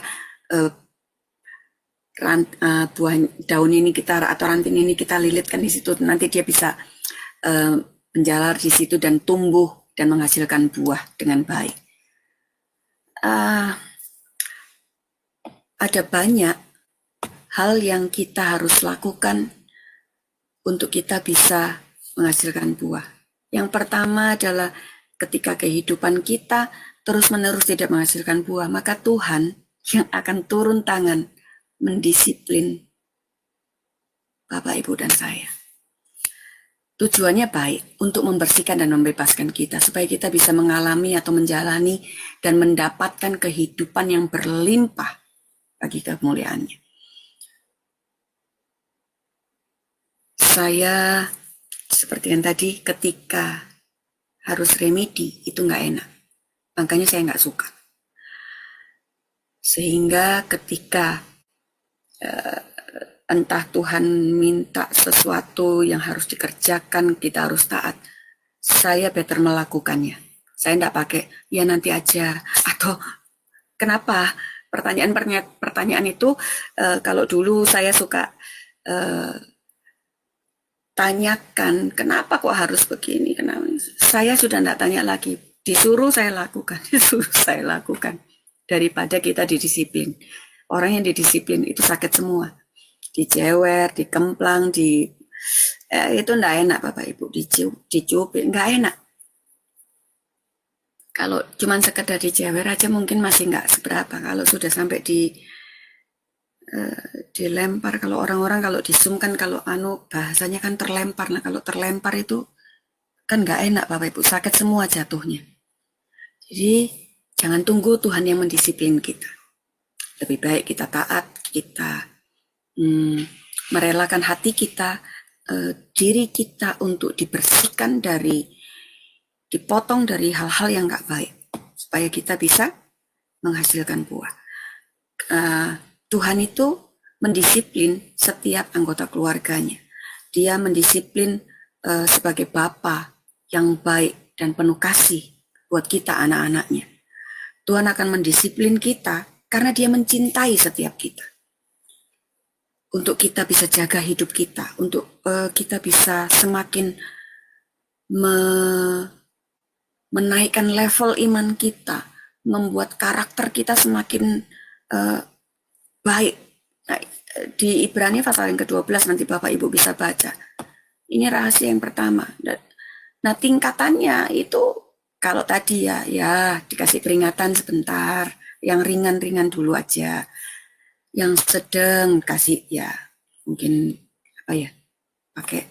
buah daun ini kita atau ranting ini kita lilitkan di situ, nanti dia bisa menjalar di situ dan tumbuh dan menghasilkan buah dengan baik. Ada banyak hal yang kita harus lakukan untuk kita bisa menghasilkan buah. Yang pertama adalah ketika kehidupan kita terus-menerus tidak menghasilkan buah, maka Tuhan yang akan turun tangan mendisiplin Bapak, Ibu, dan saya. Tujuannya baik, untuk membersihkan dan membebaskan kita, supaya kita bisa mengalami atau menjalani dan mendapatkan kehidupan yang berlimpah bagi kemuliaannya. Saya, seperti yang tadi, ketika harus remedi, itu nggak enak. Makanya saya nggak suka. Sehingga ketika entah Tuhan minta sesuatu yang harus dikerjakan, kita harus taat, saya better melakukannya. Saya nggak pakai, ya nanti aja. Atau kenapa? Pertanyaan itu, kalau dulu saya suka tanyakan, kenapa kok harus begini? Kenapa? Saya sudah tidak tanya lagi, disuruh saya lakukan, daripada kita didisiplin. Orang yang didisiplin itu sakit semua, dijewer, dikemplang, itu tidak enak Bapak Ibu, dicubit, nggak enak. Kalau cuma sekedar dijewer aja mungkin masih nggak seberapa, kalau sudah sampai dilempar, kalau orang-orang kalau disumkan, kalau bahasanya kan terlempar. Nah kalau terlempar itu kan nggak enak Bapak Ibu, sakit semua jatuhnya. Jadi jangan tunggu Tuhan yang mendisiplin kita. Lebih baik kita taat, kita merelakan hati kita, diri kita untuk dibersihkan dipotong dari hal-hal yang nggak baik, supaya kita bisa menghasilkan buah. Tuhan itu mendisiplin setiap anggota keluarganya. Dia mendisiplin sebagai Bapa yang baik dan penuh kasih buat kita anak-anaknya. Tuhan akan mendisiplin kita karena Dia mencintai setiap kita. Untuk kita bisa jaga hidup kita, untuk kita bisa semakin menaikkan level iman kita, membuat karakter kita semakin baik. Nah, di Ibrani pasal yang ke-12 nanti Bapak Ibu bisa baca. Ini rahasia yang pertama. Nah, tingkatannya itu kalau tadi ya dikasih peringatan sebentar, yang ringan-ringan dulu aja. Yang sedang kasih ya mungkin pakai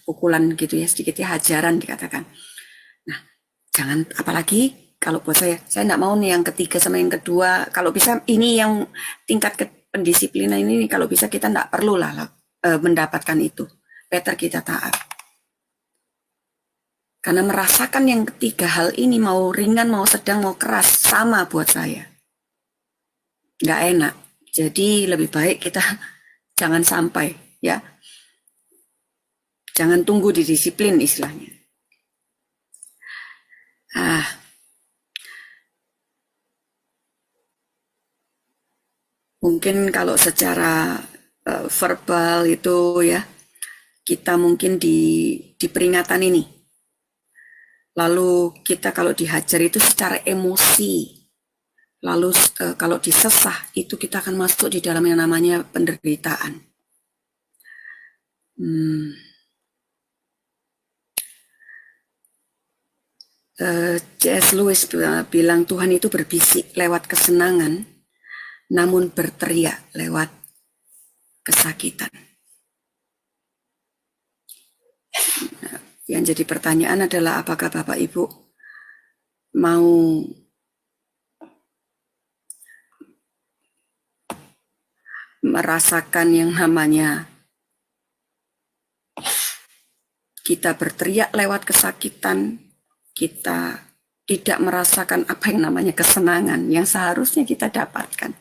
pukulan gitu ya, sedikit ya, hajaran dikatakan. Nah, jangan, apalagi kalau buat saya enggak mau nih yang ketiga sama yang kedua. Kalau bisa ini yang tingkat pendisiplinan ini, kalau bisa kita enggak perlu lah mendapatkan itu. Better kita taat. Karena merasakan yang ketiga hal ini, mau ringan, mau sedang, mau keras, sama buat saya. Enggak enak. Jadi lebih baik kita jangan sampai ya. Jangan tunggu didisiplin istilahnya. Mungkin kalau secara verbal itu ya, kita mungkin di peringatan ini. Lalu kita kalau dihajar itu secara emosi. Lalu kalau disesah itu kita akan masuk di dalam yang namanya penderitaan. C.S. Lewis bilang Tuhan itu berbisik lewat kesenangan, namun berteriak lewat kesakitan. Yang jadi pertanyaan adalah apakah Bapak Ibu mau merasakan yang namanya kita berteriak lewat kesakitan, kita tidak merasakan apa yang namanya kesenangan yang seharusnya kita dapatkan.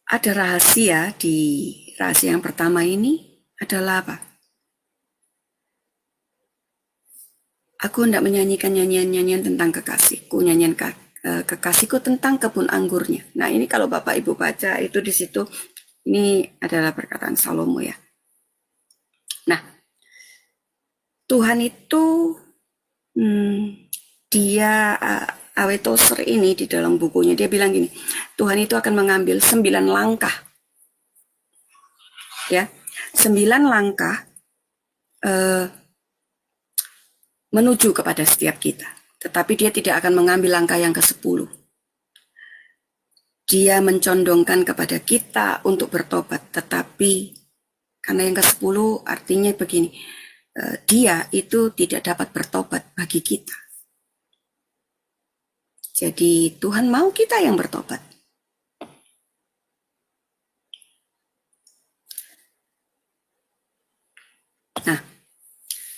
Ada rahasia di rahasia yang pertama ini adalah apa? Aku hendak menyanyikan nyanyian-nyanyian tentang kekasihku, nyanyian kekasihku tentang kebun anggurnya. Nah ini kalau Bapak Ibu baca itu di situ, ini adalah perkataan Salomo ya. Nah, Tuhan itu dia A.W. Tozer ini di dalam bukunya dia bilang gini, Tuhan itu akan mengambil 9 langkah, ya, 9 langkah menuju kepada setiap kita. Tetapi dia tidak akan mengambil langkah yang ke-10. Dia mencondongkan kepada kita untuk bertobat, tetapi karena yang ke-10 artinya begini, dia itu tidak dapat bertobat bagi kita. Jadi Tuhan mau kita yang bertobat. Nah,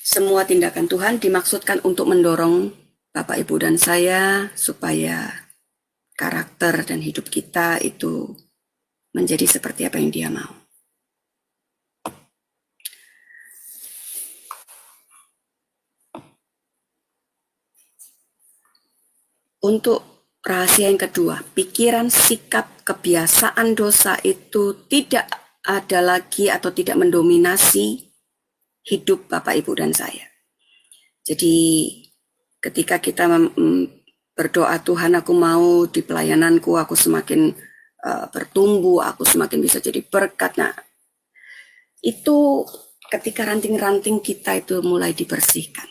semua tindakan Tuhan dimaksudkan untuk mendorong Bapak, Ibu, dan saya supaya karakter dan hidup kita itu menjadi seperti apa yang Dia mau. Untuk rahasia yang kedua, pikiran, sikap, kebiasaan dosa itu tidak ada lagi atau tidak mendominasi hidup Bapak, Ibu, dan saya. Jadi ketika kita berdoa, Tuhan aku mau di pelayananku, aku semakin bertumbuh, aku semakin bisa jadi berkat. Nah, itu ketika ranting-ranting kita itu mulai dibersihkan.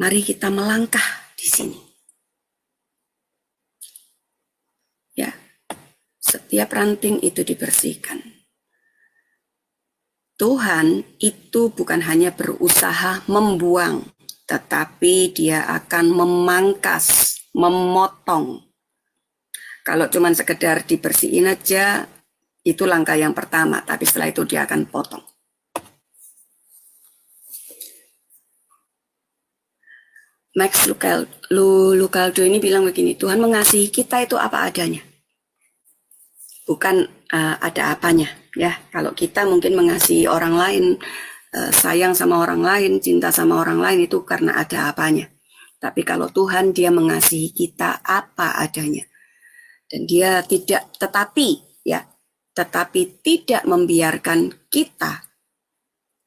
Mari kita melangkah di sini. Ya, setiap ranting itu dibersihkan. Tuhan itu bukan hanya berusaha membuang, tetapi Dia akan memangkas, memotong. Kalau cuma sekedar dibersihin aja, itu langkah yang pertama, tapi setelah itu Dia akan potong. Max Lucado ini bilang begini, Tuhan mengasihi kita itu apa adanya, bukan ada apanya. Ya, kalau kita mungkin mengasihi orang lain, sayang sama orang lain, cinta sama orang lain itu karena ada apanya. Tapi kalau Tuhan, Dia mengasihi kita apa adanya, dan Dia tetapi tidak membiarkan kita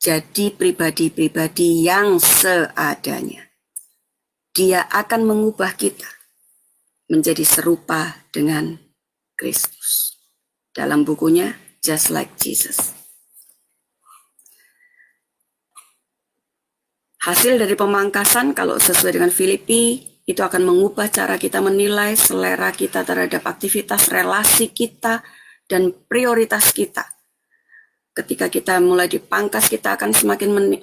jadi pribadi-pribadi yang seadanya. Dia akan mengubah kita menjadi serupa dengan Kristus. Dalam bukunya Just Like Jesus. Hasil dari pemangkasan kalau sesuai dengan Filipi itu akan mengubah cara kita menilai, selera kita terhadap aktivitas, relasi kita, dan prioritas kita. Ketika kita mulai dipangkas, kita akan semakin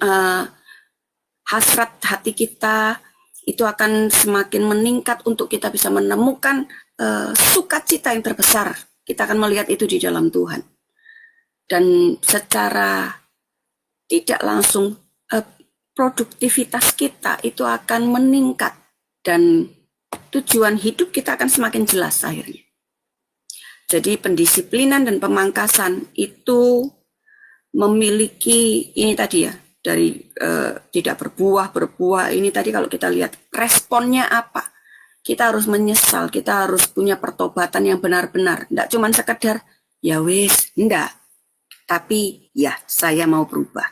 hasrat hati kita itu akan semakin meningkat untuk kita bisa menemukan sukacita yang terbesar. Kita akan melihat itu di dalam Tuhan. Dan secara tidak langsung produktivitas kita itu akan meningkat. Dan tujuan hidup kita akan semakin jelas akhirnya. Jadi pendisiplinan dan pemangkasan itu memiliki ini tadi ya, dari tidak berbuah ini tadi kalau kita lihat responnya apa, kita harus menyesal, kita harus punya pertobatan yang benar-benar, tidak cuma sekedar ya wis, enggak, tapi ya saya mau berubah.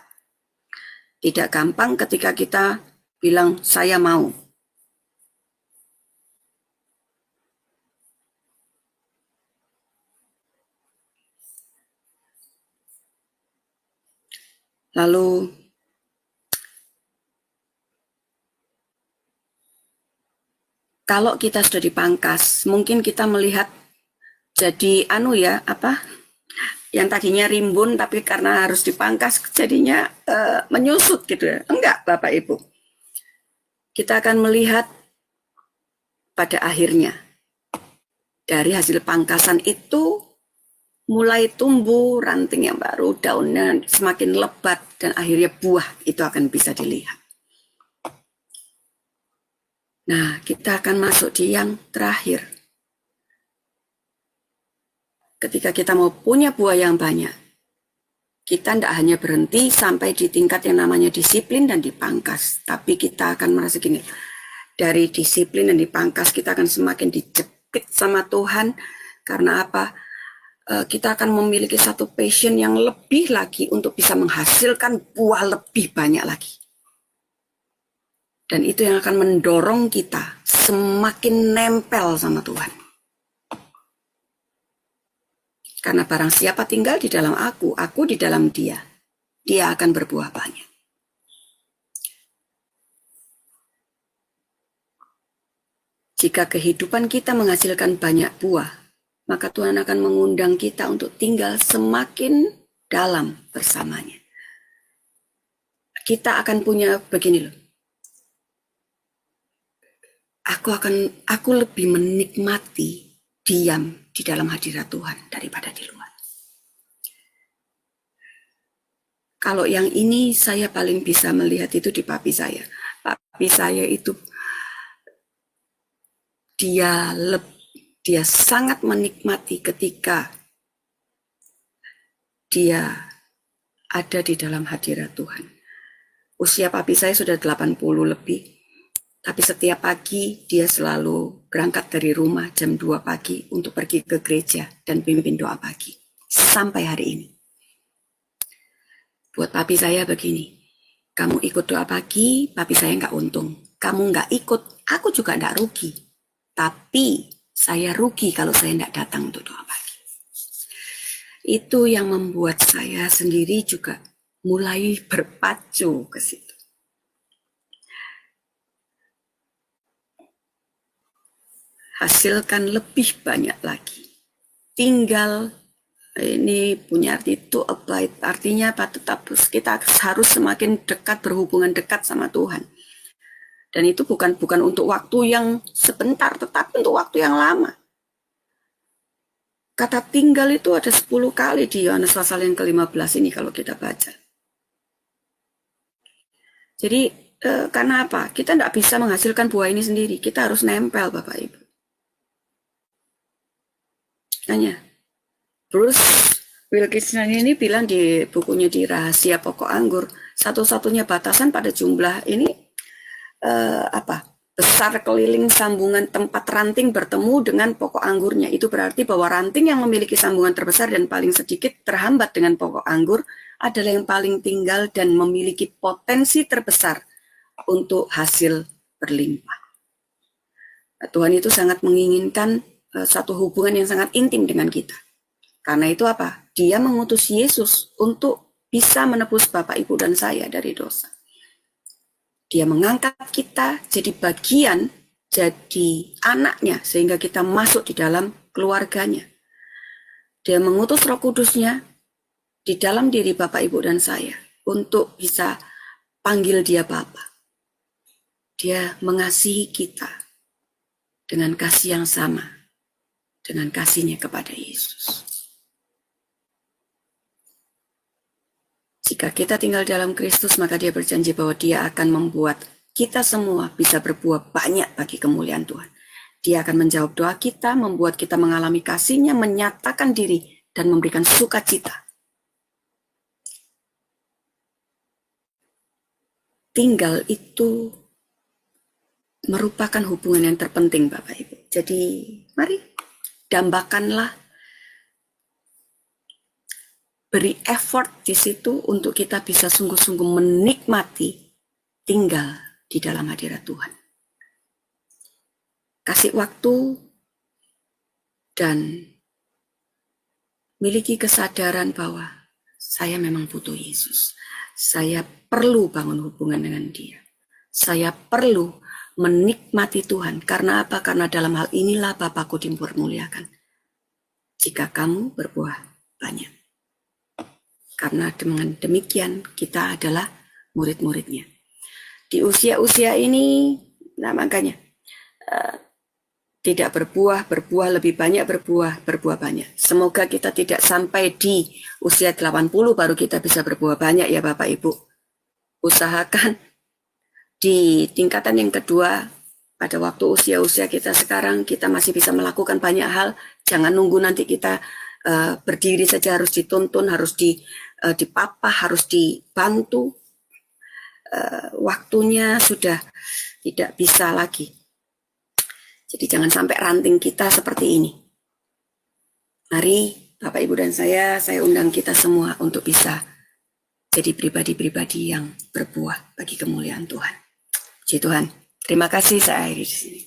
Tidak gampang ketika kita bilang saya mau, Lalu kalau kita sudah dipangkas, mungkin kita melihat jadi yang tadinya rimbun tapi karena harus dipangkas jadinya menyusut gitu ya. Enggak, Bapak Ibu. Kita akan melihat pada akhirnya dari hasil pangkasan itu mulai tumbuh ranting yang baru, daunnya semakin lebat dan akhirnya buah itu akan bisa dilihat. Nah, kita akan masuk di yang terakhir. Ketika kita mau punya buah yang banyak, kita tidak hanya berhenti sampai di tingkat yang namanya disiplin dan dipangkas, tapi kita akan merasa gini, dari disiplin dan dipangkas kita akan semakin dijepit sama Tuhan. Karena apa? Kita akan memiliki satu passion yang lebih lagi untuk bisa menghasilkan buah lebih banyak lagi. Dan itu yang akan mendorong kita semakin nempel sama Tuhan. Karena barang siapa tinggal di dalam aku di dalam dia akan berbuah banyak. Jika kehidupan kita menghasilkan banyak buah, maka Tuhan akan mengundang kita untuk tinggal semakin dalam bersamanya. Kita akan punya begini loh. Aku lebih menikmati diam di dalam hadirat Tuhan daripada di luar. Kalau yang ini saya paling bisa melihat itu di papi saya. Papi saya itu dia sangat menikmati ketika dia ada di dalam hadirat Tuhan. Usia papi saya sudah 80 lebih. Tapi setiap pagi dia selalu berangkat dari rumah jam 2 pagi untuk pergi ke gereja dan pimpin doa pagi. Sampai hari ini. Buat papi saya begini, kamu ikut doa pagi, papi saya nggak untung. Kamu nggak ikut, aku juga nggak rugi. Tapi saya rugi kalau saya nggak datang untuk doa pagi. Itu yang membuat saya sendiri juga mulai berpacu ke situ. Hasilkan lebih banyak lagi. Tinggal, ini punya arti to abide, artinya apa? Tetap kita harus semakin dekat, berhubungan dekat sama Tuhan. Dan itu bukan untuk waktu yang sebentar, tetapi untuk waktu yang lama. Kata tinggal itu ada 10 kali di Yohanes pasal yang ke-15 ini kalau kita baca. Jadi karena apa? Kita tidak bisa menghasilkan buah ini sendiri, kita harus nempel Bapak Ibu. Bruce Wilkinson ini bilang di bukunya di Rahasia Pokok Anggur, satu-satunya batasan pada jumlah ini besar keliling sambungan tempat ranting bertemu dengan pokok anggurnya. Itu berarti bahwa ranting yang memiliki sambungan terbesar dan paling sedikit terhambat dengan pokok anggur adalah yang paling tinggal dan memiliki potensi terbesar untuk hasil berlimpah. Tuhan itu sangat menginginkan satu hubungan yang sangat intim dengan kita. Karena itu apa? Dia mengutus Yesus untuk bisa menebus Bapak, Ibu, dan saya dari dosa. Dia mengangkat kita jadi bagian, jadi anaknya, sehingga kita masuk di dalam keluarganya. Dia mengutus Roh Kudusnya di dalam diri Bapak, Ibu, dan saya untuk bisa panggil dia Bapa. Dia mengasihi kita dengan kasih yang sama dengan kasihnya kepada Yesus. Jika kita tinggal dalam Kristus, maka dia berjanji bahwa dia akan membuat kita semua bisa berbuah banyak bagi kemuliaan Tuhan. Dia akan menjawab doa kita, membuat kita mengalami kasihnya, menyatakan diri, dan memberikan sukacita. Tinggal itu merupakan hubungan yang terpenting Bapak Ibu. Jadi mari dambakanlah, beri effort di situ untuk kita bisa sungguh-sungguh menikmati tinggal di dalam hadirat Tuhan. Kasih waktu dan miliki kesadaran bahwa saya memang butuh Yesus. Saya perlu bangun hubungan dengan Dia. Saya perlu menikmati Tuhan. Karena apa? Karena dalam hal inilah Bapakku dipermuliakan. Jika kamu berbuah banyak. Karena dengan demikian kita adalah murid-muridnya. Di usia-usia ini, nah makanya tidak berbuah lebih banyak, berbuah banyak. Semoga kita tidak sampai di usia 80 baru kita bisa berbuah banyak ya Bapak Ibu. Usahakan di tingkatan yang kedua, pada waktu usia-usia kita sekarang, kita masih bisa melakukan banyak hal. Jangan nunggu nanti kita berdiri saja harus dituntun, harus dipapah, harus dibantu. Waktunya sudah tidak bisa lagi. Jadi jangan sampai ranting kita seperti ini. Mari Bapak Ibu dan saya undang kita semua untuk bisa jadi pribadi-pribadi yang berbuah bagi kemuliaan Tuhan. Puji Tuhan. Terima kasih, saya akhiri di sini.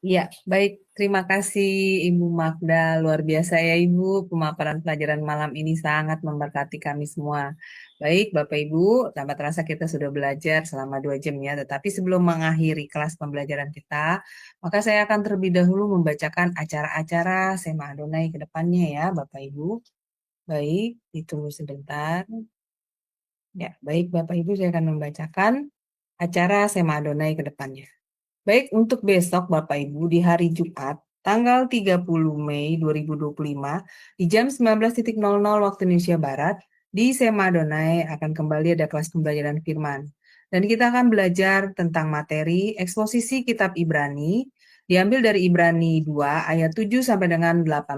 Ya, baik. Terima kasih Ibu Magda. Luar biasa ya Ibu. Pemaparan pelajaran malam ini sangat memberkati kami semua. Baik, Bapak Ibu, tanpa terasa kita sudah belajar selama 2 jam ya. Tetapi sebelum mengakhiri kelas pembelajaran kita, maka saya akan terlebih dahulu membacakan acara-acara Sema Adonai ke depannya ya, Bapak Ibu. Baik, ditunggu sebentar. Ya, baik Bapak Ibu, saya akan membacakan acara Sema Adonai ke depannya. Baik, untuk besok Bapak Ibu di hari Jumat, tanggal 30 Mei 2025, di jam 19.00 waktu Indonesia Barat, di Sema Adonai akan kembali ada kelas pembelajaran firman. Dan kita akan belajar tentang materi eksposisi kitab Ibrani, diambil dari Ibrani 2 ayat 7 sampai dengan 18.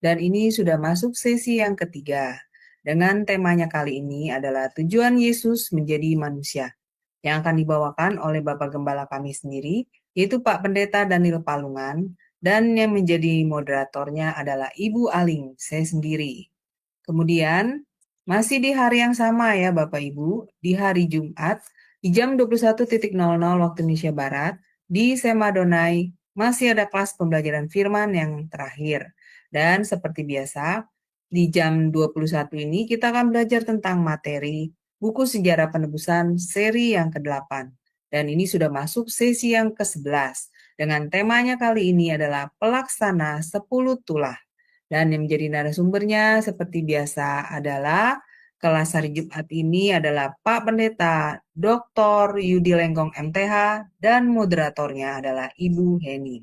Dan ini sudah masuk sesi yang ketiga. Dengan temanya kali ini adalah tujuan Yesus menjadi manusia, yang akan dibawakan oleh Bapak Gembala kami sendiri, yaitu Pak Pendeta Daniel Palungan, dan yang menjadi moderatornya adalah Ibu Aling, saya sendiri. Kemudian, masih di hari yang sama ya Bapak Ibu, di hari Jumat, di jam 21.00 waktu Indonesia Barat, di Sema Adonai, masih ada kelas pembelajaran firman yang terakhir. Dan seperti biasa, di jam 21 ini kita akan belajar tentang materi Buku Sejarah Penebusan seri yang ke-8. Dan ini sudah masuk sesi yang ke-11. Dengan temanya kali ini adalah Pelaksana 10 Tulah. Dan yang menjadi narasumbernya seperti biasa adalah kelas hari Jumat ini adalah Pak Pendeta Dr. Yudi Lenggong MTH dan moderatornya adalah Ibu Heni.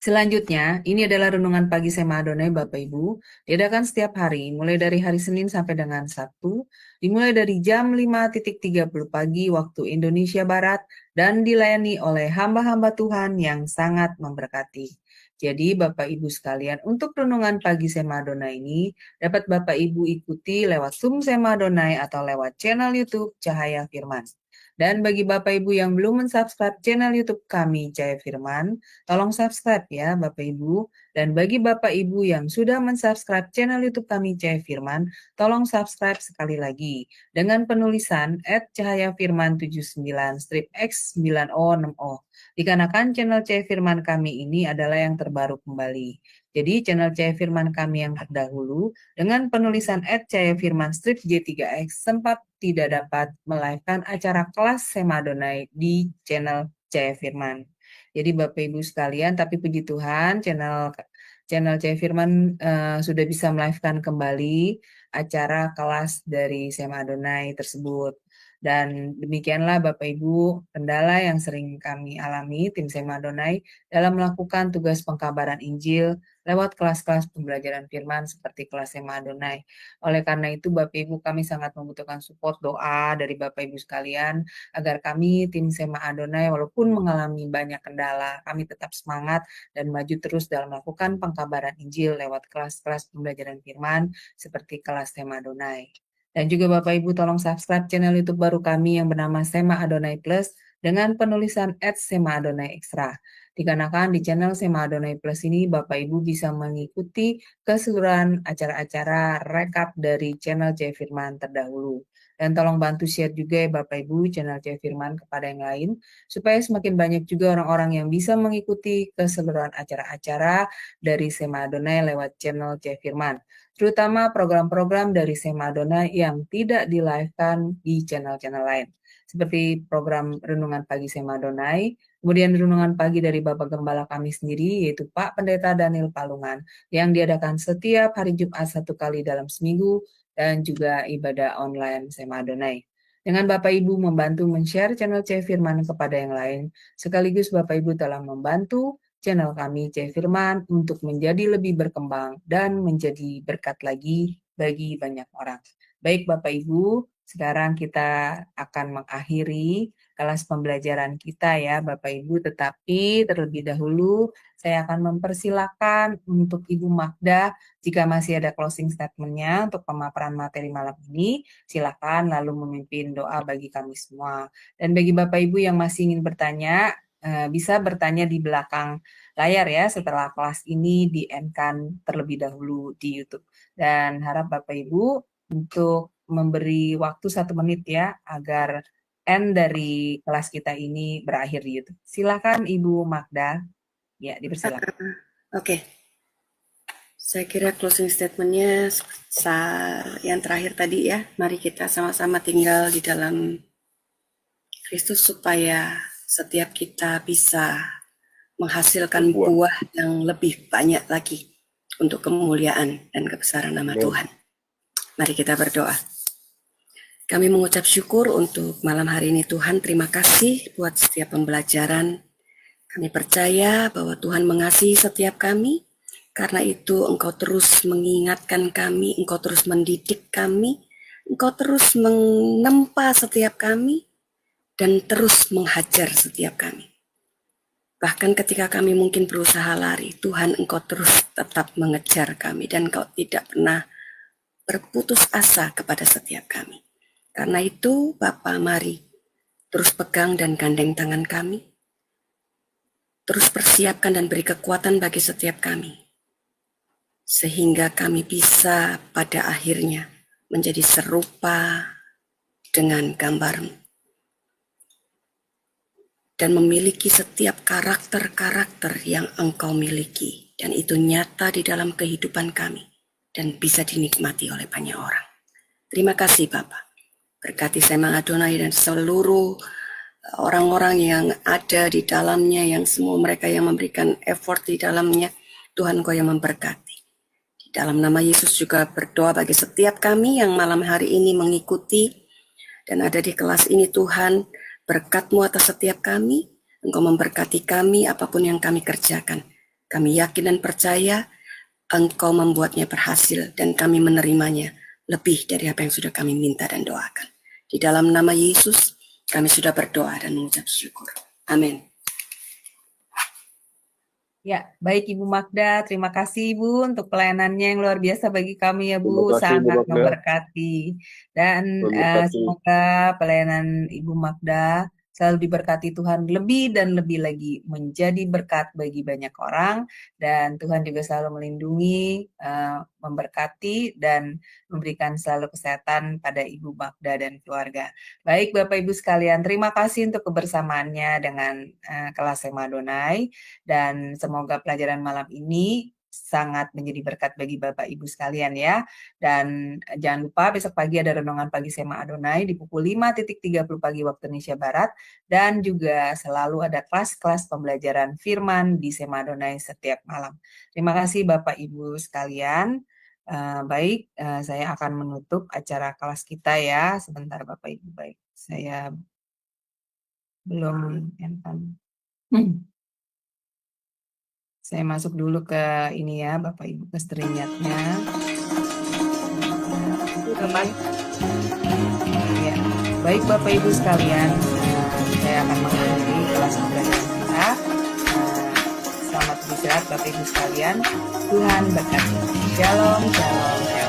Selanjutnya, ini adalah renungan pagi Sema Adonai Bapak Ibu, diadakan setiap hari, mulai dari hari Senin sampai dengan Sabtu, dimulai dari jam 5.30 pagi waktu Indonesia Barat, dan dilayani oleh hamba-hamba Tuhan yang sangat memberkati. Jadi Bapak Ibu sekalian, untuk renungan pagi Sema Adonai ini, dapat Bapak Ibu ikuti lewat Zoom Sema Adonai atau lewat channel YouTube Cahaya Firman. Dan bagi Bapak Ibu yang belum mensubscribe channel YouTube kami Cahaya Firman, tolong subscribe ya Bapak Ibu. Dan bagi Bapak Ibu yang sudah mensubscribe channel YouTube kami Cahaya Firman, tolong subscribe sekali lagi dengan penulisan @cahayafirman79-X9O6O. Dikarenakan channel Cahaya Firman kami ini adalah yang terbaru kembali. Jadi channel Cahaya Firman kami yang terdahulu dengan penulisan @cahayafirman-J3X sempat tidak dapat melivekan acara kelas Sema Adonai di channel Cahaya Firman. Jadi Bapak Ibu sekalian, tapi puji Tuhan channel Cahaya Firman sudah bisa melivekan kembali acara kelas dari Sema Adonai tersebut. Dan demikianlah Bapak Ibu kendala yang sering kami alami tim Sema Adonai dalam melakukan tugas pengkabaran Injil lewat kelas-kelas pembelajaran firman seperti kelas Sema Adonai. Oleh karena itu Bapak Ibu kami sangat membutuhkan support doa dari Bapak Ibu sekalian agar kami tim Sema Adonai walaupun mengalami banyak kendala, kami tetap semangat dan maju terus dalam melakukan pengkabaran Injil lewat kelas-kelas pembelajaran firman seperti kelas Sema Adonai. Dan juga Bapak Ibu tolong subscribe channel YouTube baru kami yang bernama Sema Adonai Plus dengan penulisan @Sema Adonai Extra. Dikarenakan di channel Sema Adonai Plus ini Bapak Ibu bisa mengikuti keseluruhan acara-acara rekap dari channel Cahaya Firman terdahulu. Dan tolong bantu share juga ya Bapak Ibu channel Cahaya Firman kepada yang lain, supaya semakin banyak juga orang-orang yang bisa mengikuti keseluruhan acara-acara dari Sema Adonai lewat channel Cahaya Firman, terutama program-program dari Sema Adonai yang tidak di-live-kan di channel-channel lain, seperti program Renungan Pagi Sema Adonai, kemudian Renungan Pagi dari Bapak Gembala kami sendiri, yaitu Pak Pendeta Daniel Palungan, yang diadakan setiap hari Jumat 1 kali dalam seminggu, dan juga ibadah online Sema Adonai. Dengan Bapak Ibu membantu men-share channel Cahaya Firman kepada yang lain, sekaligus Bapak Ibu telah membantu channel kami Cahaya Firman untuk menjadi lebih berkembang dan menjadi berkat lagi bagi banyak orang. Baik Bapak Ibu, sekarang kita akan mengakhiri kelas pembelajaran kita ya Bapak Ibu, tetapi terlebih dahulu saya akan mempersilakan untuk Ibu Magda, jika masih ada closing statement-nya untuk pemaparan materi malam ini, silakan lalu memimpin doa bagi kami semua. Dan bagi Bapak Ibu yang masih ingin bertanya, bisa bertanya di belakang layar ya setelah kelas ini di-end-kan terlebih dahulu di YouTube. Dan harap Bapak Ibu untuk memberi waktu 1 menit ya agar end dari kelas kita ini berakhir di YouTube. Silakan Ibu Magda. Ya, dipersilakan. Oke. Saya kira closing statement-nya yang terakhir tadi ya. Mari kita sama-sama tinggal di dalam Kristus supaya setiap kita bisa menghasilkan buah yang lebih banyak lagi untuk kemuliaan dan kebesaran nama Tuhan. Mari kita berdoa. Kami mengucap syukur untuk malam hari ini Tuhan. Terima kasih buat setiap pembelajaran. Kami percaya bahwa Tuhan mengasihi setiap kami. Karena itu Engkau terus mengingatkan kami, Engkau terus mendidik kami, Engkau terus menempa setiap kami, dan terus menghajar setiap kami. Bahkan ketika kami mungkin berusaha lari, Tuhan Engkau terus tetap mengejar kami, dan Engkau tidak pernah berputus asa kepada setiap kami. Karena itu, Bapa, mari terus pegang dan gandeng tangan kami, terus persiapkan dan beri kekuatan bagi setiap kami, sehingga kami bisa pada akhirnya menjadi serupa dengan gambar-Mu dan memiliki setiap karakter-karakter yang Engkau miliki, dan itu nyata di dalam kehidupan kami dan bisa dinikmati oleh banyak orang. Terima kasih Bapa. Berkati Sema Adonai dan seluruh orang-orang yang ada di dalamnya, yang semua mereka yang memberikan effort di dalamnya. Tuhan Engkau yang memberkati. Di dalam nama Yesus juga berdoa bagi setiap kami yang malam hari ini mengikuti dan ada di kelas ini. Tuhan, berkat-Mu atas setiap kami. Engkau memberkati kami apapun yang kami kerjakan. Kami yakin dan percaya Engkau membuatnya berhasil dan kami menerimanya lebih dari apa yang sudah kami minta dan doakan. Di dalam nama Yesus kami sudah berdoa dan mengucap syukur. Amin. Ya, baik Ibu Magda, terima kasih Ibu untuk pelayanannya yang luar biasa bagi kami ya Bu, sangat memberkati. Dan semoga pelayanan Ibu Magda selalu diberkati Tuhan lebih dan lebih lagi, menjadi berkat bagi banyak orang, dan Tuhan juga selalu melindungi, memberkati, dan memberikan selalu kesehatan pada Ibu Magda dan keluarga. Baik Bapak Ibu sekalian, terima kasih untuk kebersamaannya dengan kelas Sema Adonai, dan semoga pelajaran malam ini sangat menjadi berkat bagi Bapak Ibu sekalian ya. Dan jangan lupa besok pagi ada Renungan Pagi Sema Adonai di pukul 5.30 pagi waktu Indonesia Barat, dan juga selalu ada kelas-kelas pembelajaran firman di Sema Adonai setiap malam. Terima kasih Bapak Ibu sekalian. Baik, saya akan menutup acara kelas kita ya. Sebentar Bapak Ibu, baik. Saya belum Saya masuk dulu ke ini ya, Bapak Ibu, ke streamyard-nya. Ya, baik Bapak Ibu sekalian, saya akan mengakhiri kelas pembelajaran kita. Selamat beristirahat Bapak Ibu sekalian. Tuhan berkati. Shalom, shalom.